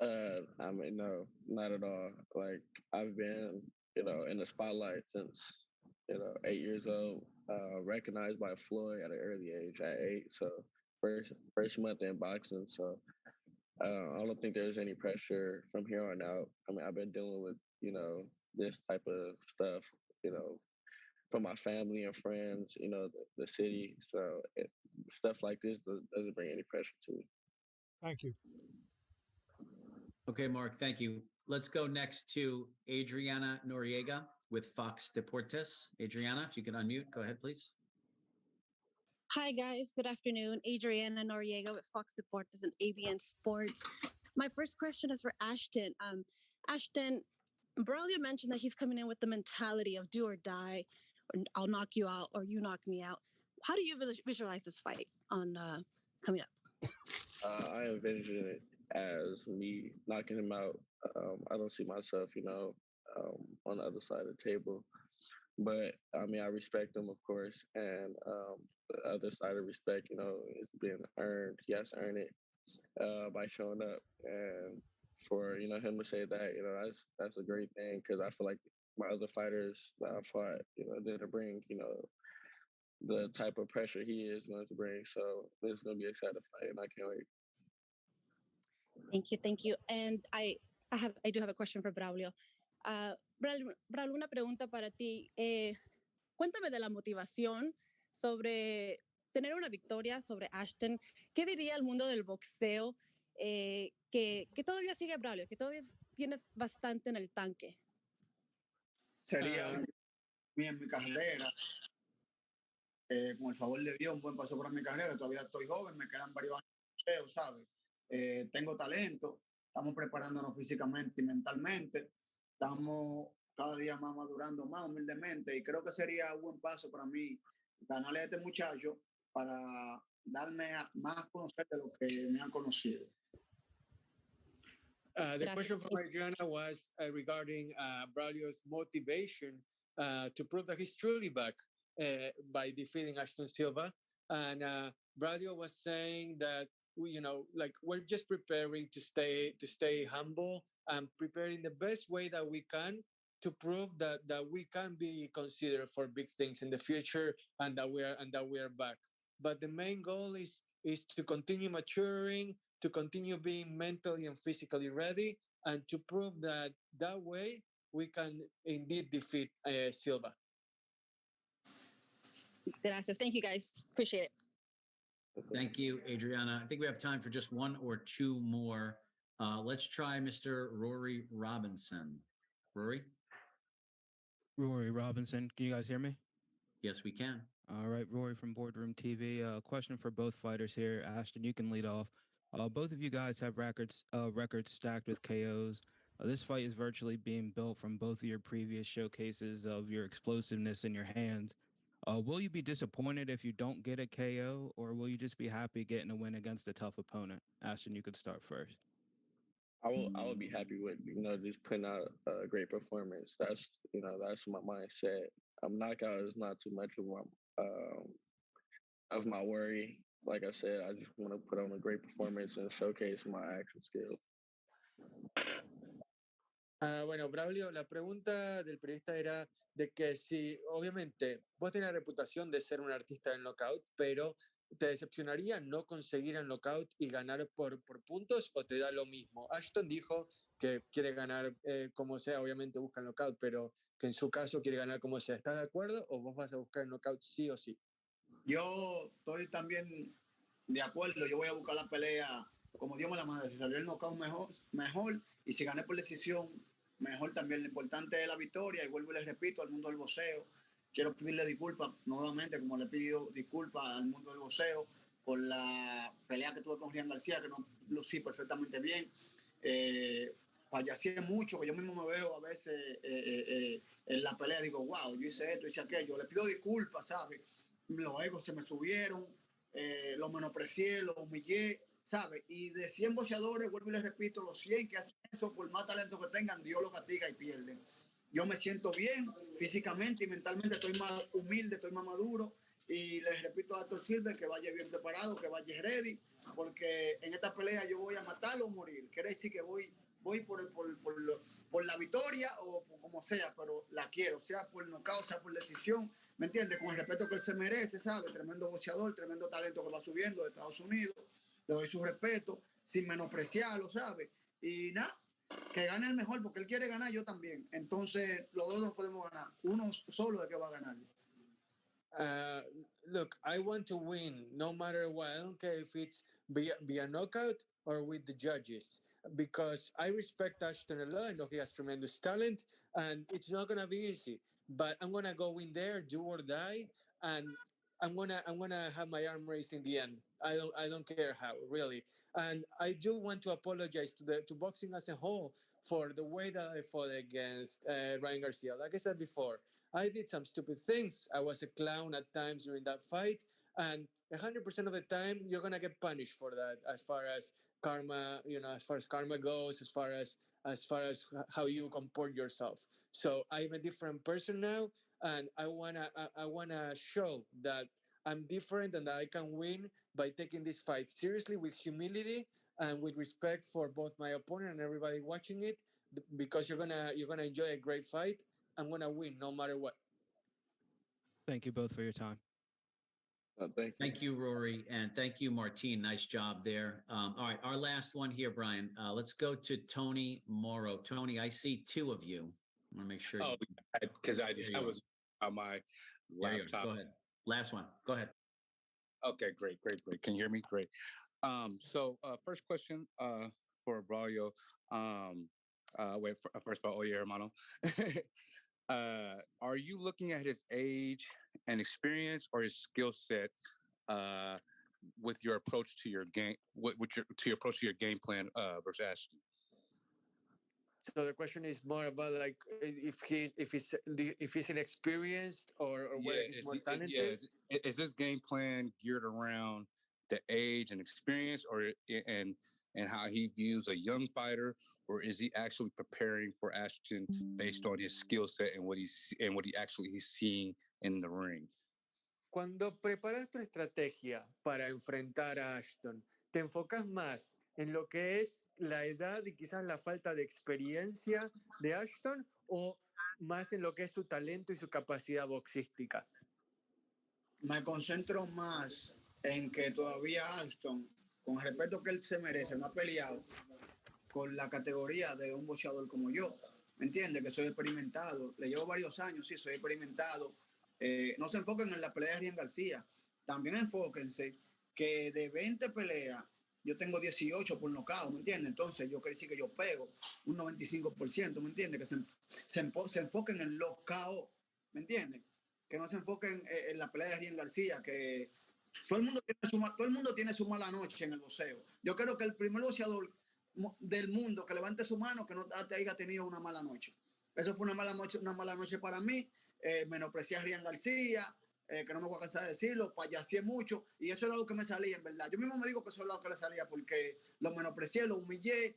Speaker 11: I mean, no, not at all. Like I've been, in the spotlight since 8 years old. Recognized by Floyd at an early age, at 8. So first month in boxing. So I don't think there's any pressure from here on out. I mean, I've been dealing with this type of stuff, from my family and friends, the city. So stuff like this doesn't bring any pressure to me.
Speaker 9: Thank you.
Speaker 14: Okay, Mark, thank you. Let's go next to Adriana Noriega with Fox Deportes. Adriana, if you can unmute, go ahead, please.
Speaker 17: Hi, guys. Good afternoon. Adriana Noriega with Fox Deportes and ABN Sports. My first question is for Ashton. Ashton, Braulio mentioned that he's coming in with the mentality of do or die, or I'll knock you out, or you knock me out. How do you visualize this fight on coming up?
Speaker 11: I envision it as me knocking him out. I don't see myself, on the other side of the table. But I mean, I respect him, of course, and the other side of respect, is being earned. He has to earn it by showing up, and for him to say that, that's a great thing because I feel like my other fighters that I fought, didn't bring, the type of pressure he is going to bring. So this is going to be an exciting fight, and I can't wait.
Speaker 17: Thank you. And I do have a question for Braulio. Braulio, una pregunta para ti. Cuéntame de la motivación sobre tener una victoria sobre Ashton. ¿Qué diría el mundo del boxeo que todavía sigue Braulio, que todavía tienes bastante en el tanque?
Speaker 13: Sería bien mi carrera. Con el favor de Dios, un buen paso para mi carrera. Todavía estoy joven, me quedan varios años de boxeo, ¿sabes? Tengo talento, estamos preparándonos físicamente y mentalmente, estamos cada día más madurando más humildemente y creo que sería un buen paso para mí ganarle a este muchacho para darme más a conocer de lo que me han conocido.
Speaker 12: The question from Adriana was regarding Braulio's motivation to prove that he's truly back by defeating Ashton Silva. And Braulio was saying that we're just preparing to stay humble and preparing the best way that we can to prove that we can be considered for big things in the future and that we are back. But the main goal is to continue maturing, to continue being mentally and physically ready, and to prove that way we can indeed defeat Silva.
Speaker 17: Gracias. Thank you, guys. Appreciate it.
Speaker 14: Thank you, Adriana. I think we have time for just one or two more. Let's try Mr. Rory Robinson. Rory?
Speaker 18: Rory Robinson. Can you guys hear me?
Speaker 14: Yes, we can.
Speaker 18: All right, Rory from Boardroom TV. Question for both fighters here. Ashton, you can lead off. Both of you guys have records stacked with KOs. This fight is virtually being built from both of your previous showcases of your explosiveness in your hands. Will you be disappointed if you don't get a KO, or will you just be happy getting a win against a tough opponent? Ashton, you could start first.
Speaker 11: I will be happy with just putting out a great performance. That's that's my mindset. Knockout is not too much of my worry. Like I said, I just want to put on a great performance and showcase my action skills.
Speaker 12: Bueno, Braulio, la pregunta del periodista era de que si, obviamente, vos tenés la reputación de ser un artista del knockout, pero ¿te decepcionaría no conseguir el knockout y ganar por puntos o te da lo mismo? Ashton dijo que quiere ganar como sea, obviamente busca el knockout, pero que en su caso quiere ganar como sea. ¿Estás de acuerdo o vos vas a buscar el knockout sí o sí?
Speaker 13: Yo estoy también de acuerdo, yo voy a buscar la pelea como Dios me la manda. Si salió el knockout mejor, y si gané por decisión, mejor también. Lo importante es la victoria, y vuelvo y les repito al mundo del boxeo, quiero pedirle disculpas nuevamente, como le pido disculpas al mundo del boxeo por la pelea que tuve con Rian García, que no lucí perfectamente bien. Payaseé mucho, que yo mismo me veo a veces en la pelea, digo, wow, yo hice esto, hice aquello. Le pido disculpas, ¿sabes? Los egos se me subieron, los menosprecié, los humillé, ¿sabes? Y de 100 boxeadores, vuelvo y les repito, los 100 que hacen eso, por más talento que tengan, Dios los castiga y pierden. Yo me siento bien físicamente y mentalmente, estoy más humilde, estoy más maduro. Y les repito a Dr. Sylve que vaya bien preparado, que vaya ready, porque en esta pelea yo voy a matarlo o morir. Quiere decir que voy por la victoria o como sea, pero la quiero, sea por nocaut, sea por decisión, ¿me entiendes? Con el respeto que él se merece, ¿sabe? Tremendo boxeador, tremendo talento que va subiendo de Estados Unidos. Le doy su respeto, sin menospreciarlo, ¿sabe? Y nada, que gane el mejor, porque él quiere ganar, yo también. Entonces, los dos no podemos ganar. Uno solo es que va a ganar.
Speaker 12: Look, I want to win no matter what. I don't care if it's via knockout or with the judges, because I respect Ashton a lot. I know he has tremendous talent, and it's not gonna be easy. But I'm gonna go in there, do or die, and I'm gonna have my arm raised in the end. I don't care how, really. And I do want to apologize to boxing as a whole for the way that I fought against Ryan Garcia. Like I said before, I did some stupid things. I was a clown at times during that fight, and 100% of the time you're gonna get punished for that. As far as karma, as far as karma goes, as far as how you comport yourself. So I'm a different person now, and I wanna show that I'm different and that I can win by taking this fight seriously with humility and with respect for both my opponent and everybody watching it, because you're gonna enjoy a great fight. I'm gonna win no matter what.
Speaker 18: Thank you both for your time.
Speaker 14: Thank you, Rory, and thank you, Martine. Nice job there. All right, our last one here, Brian. Let's go to Tony Morrow. Tony, I see two of you. I want to make sure.
Speaker 19: Oh, because I was on my laptop.
Speaker 14: Go ahead. Last one. Go ahead.
Speaker 19: Okay, great. Can you hear me? Great. So first question for Braulio. First of all, oye, hermano. Are you looking at his age and experience or his skill set with your approach to your game, to your approach to your game plan versus Ashton?
Speaker 12: So the question is more about like if he's inexperienced or whether he's more talented.
Speaker 19: Is this game plan geared around the age and experience, or and how he views a young fighter, or is he actually preparing for Ashton based on his skill set and what he's seeing in the ring?
Speaker 12: Cuando preparas tu estrategia para enfrentar a Ashton, ¿te enfocas más en lo que es la edad y quizás la falta de experiencia de Ashton, o más en lo que es su talento y su capacidad boxística?
Speaker 13: Me concentro más en que todavía Ashton, con el respeto que él se merece, no ha peleado con la categoría de un boxeador como yo. ¿Me entiende? Que soy experimentado. Le llevo varios años, sí, soy experimentado. No se enfoquen en la pelea de Rian García. También enfóquense que de 20 peleas, yo tengo 18 por nocaut, ¿me entiendes? Entonces, yo quiero decir que yo pego un 95%, ¿me entiendes? Que se enfoquen en los KO, ¿me entiendes? Que no se enfoquen en la pelea de Rian García, que todo el mundo tiene su mala noche en el boxeo. Yo creo que el primer boxeador del mundo que levante su mano que no haya tenido una mala noche. Eso fue una mala noche para mí. Menosprecié a Rian García, que no me voy a cansar de decirlo, payaseé mucho, y eso era lo que me salía, en verdad. Yo mismo me digo que eso es lo que le salía, porque lo menosprecié, lo humillé,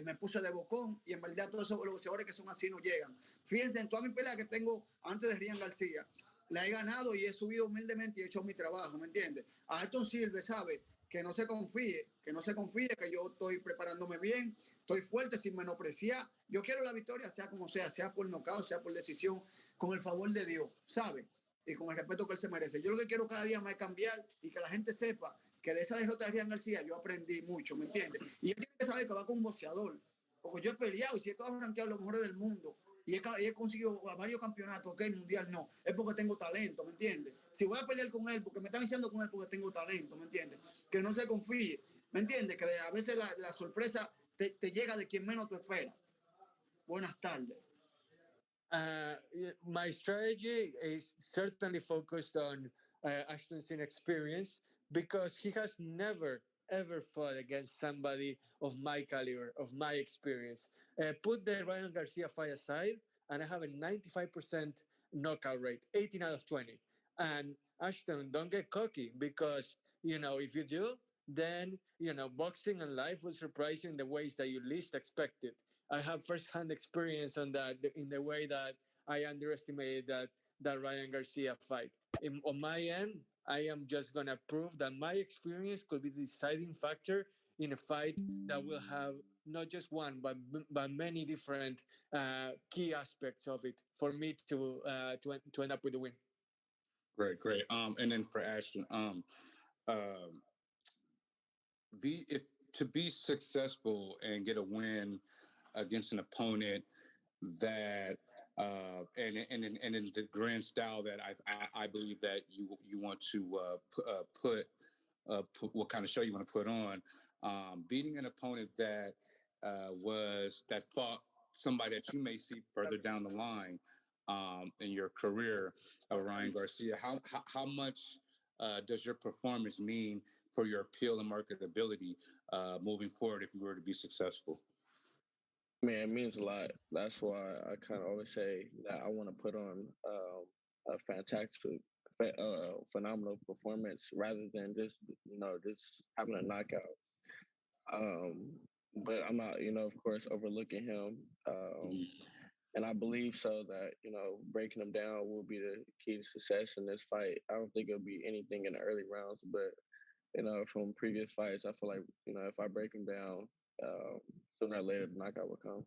Speaker 13: me puse de bocón, y en verdad todos los boxeadores que son así no llegan. Fíjense, en toda mi pelea que tengo antes de Rian García, la he ganado y he subido humildemente y he hecho mi trabajo, ¿me entiendes? A Ashton Sylve, ¿sabe? Que no se confíe, que yo estoy preparándome bien, estoy fuerte sin menospreciar. Yo quiero la victoria, sea como sea por nocaut, sea por decisión, con el favor de Dios, ¿sabe? Y con el respeto que él se merece. Yo lo que quiero cada día más es cambiar y que la gente sepa que de esa derrota de Rian García yo aprendí mucho, ¿me entiendes? Y él tiene que saber que va con un boxeador, porque yo he peleado y si he estado rankeado los mejores del mundo y he conseguido varios campeonatos, ok, mundial no, es porque tengo talento, ¿me entiendes? Si voy a pelear con él, porque me están echando con él porque tengo talento, ¿me entiendes? Que no se confíe, ¿me entiendes? Que a veces la sorpresa te llega de quien menos te espera. Buenas tardes.
Speaker 12: My strategy is certainly focused on Ashton's inexperience because he has never ever fought against somebody of my caliber, of my experience. Put the Ryan Garcia fight aside, and I have a 95% knockout rate, 18 out of 20. And Ashton, don't get cocky because, if you do, then, boxing and life will surprise you in the ways that you least expected. I have firsthand experience on that in the way that I underestimated that Ryan Garcia fight. On my end, I am just gonna prove that my experience could be the deciding factor in a fight that will have not just one but many different key aspects of it for me to end up with the win.
Speaker 19: Great. And then for Ashton, be if to be successful and get a win against an opponent that and in the grand style that I believe that you want to put what kind of show you want to put on, beating an opponent that that fought somebody that you may see further down the line in your career, Ryan Garcia. How much does your performance mean for your appeal and marketability moving forward if you were to be successful?
Speaker 11: Man, it means a lot. That's why I kind of always say that I want to put on a fantastic, phenomenal performance rather than just having a knockout. Um, but I'm not, of course, overlooking him. And I believe so that, breaking him down will be the key to success in this fight. I don't think it'll be anything in the early rounds, but, from previous fights, I feel like, if I break him down, sooner or later, the knockout will come.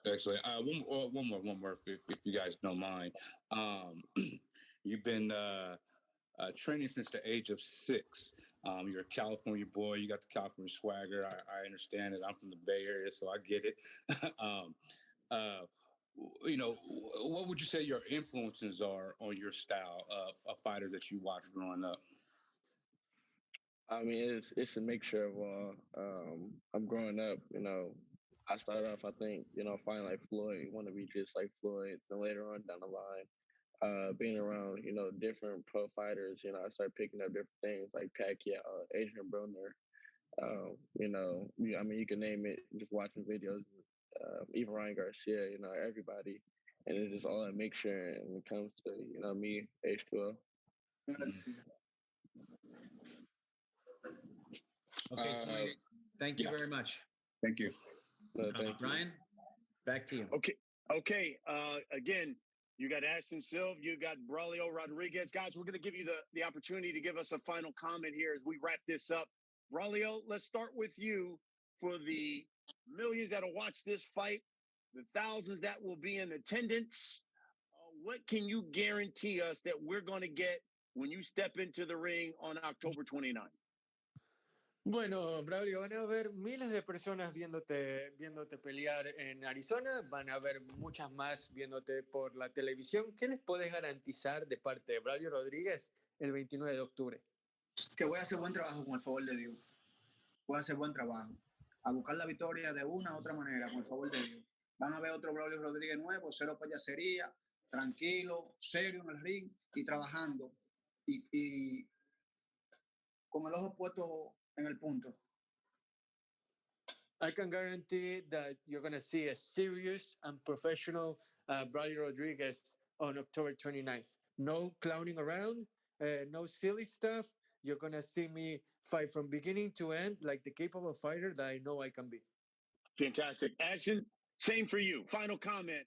Speaker 19: Excellent. One more, if you guys don't mind. You've been training since the age of 6. You're a California boy. You got the California swagger. I understand it. I'm from the Bay Area, so I get it. What would you say your influences are on your style of fighters that you watched growing up?
Speaker 11: I mean, it's a mixture of all. I'm growing up, I started off, I think, fighting like Floyd, want to be just like Floyd. Then later on down the line, being around, different pro fighters, I started picking up different things like Pacquiao, Adrian Broner, I mean, you can name it, just watching videos, even Ryan Garcia, everybody. And it's just all a mixture when it comes to, me, H2O.
Speaker 14: Okay, thank you very much.
Speaker 19: Thank you.
Speaker 14: Ryan, back to you.
Speaker 1: Okay. Again, you got Ashton Sylve, you got Braulio Rodriguez. Guys, we're going to give you the opportunity to give us a final comment here as we wrap this up. Braulio, let's start with you for the millions that'll watch this fight. the thousands that will be in attendance. What can you guarantee us that we're going to get when you step into the ring on October 29th?
Speaker 12: Bueno, Braulio, van a haber miles de personas viéndote pelear en Arizona, van a haber muchas más viéndote por la televisión. ¿Qué les puedes garantizar de parte de Braulio Rodríguez el 29 de octubre?
Speaker 13: Que voy a hacer buen trabajo con el favor de Dios. Voy a hacer buen trabajo. A buscar la victoria de una u otra manera, con el favor de Dios. Van a ver otro Braulio Rodríguez nuevo, cero payasería, tranquilo, serio en el ring y trabajando. Y con el ojo puesto en el punto.
Speaker 12: I can guarantee that you're going to see a serious and professional Braulio Rodriguez on October 29th. No clowning around, no silly stuff. You're going to see me fight from beginning to end like the capable fighter that I know I can be.
Speaker 1: Fantastic. Ashton, same for you. Final comment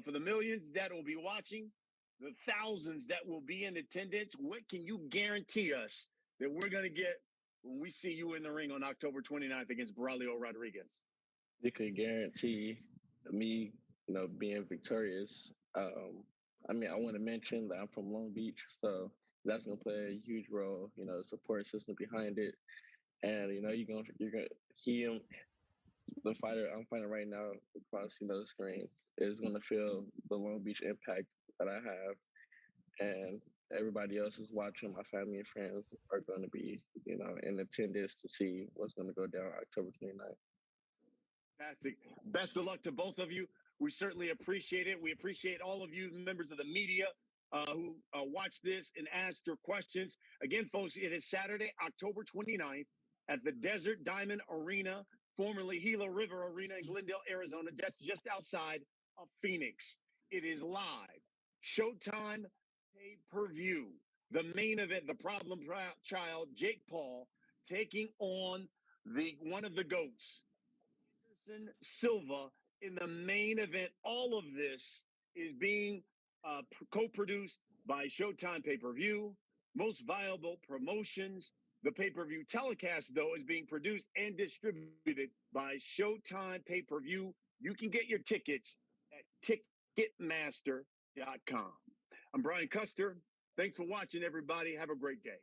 Speaker 1: for the millions that will be watching, the thousands that will be in attendance. What can you guarantee us that we're going to get when we see you in the ring on October 29th against Braulio Rodriguez?
Speaker 11: You could guarantee me, being victorious. I want to mention that I'm from Long Beach, so that's gonna play a huge role. Support system behind it, and you're gonna him. The fighter I'm fighting right now across the screen is gonna feel the Long Beach impact that I have, and everybody else is watching. My family and friends are going to be, in attendance to see what's going to go down October 29th.
Speaker 1: Fantastic. Best of luck to both of you. We certainly appreciate it. We appreciate all of you members of the media who watched this and asked your questions. Again, folks, it is Saturday, October 29th at the Desert Diamond Arena, formerly Gila River Arena in Glendale, Arizona, just outside of Phoenix. It is live. Showtime pay-per-view. The main event, the problem child, Jake Paul, taking on one of the GOATs, Silva, in the main event. All of this is being co-produced by Showtime Pay-Per-View, Most Viable Promotions. The pay-per-view telecast, though, is being produced and distributed by Showtime Pay-Per-View. You can get your tickets at Ticketmaster.com. I'm Brian Custer. Thanks for watching, everybody. Have a great day.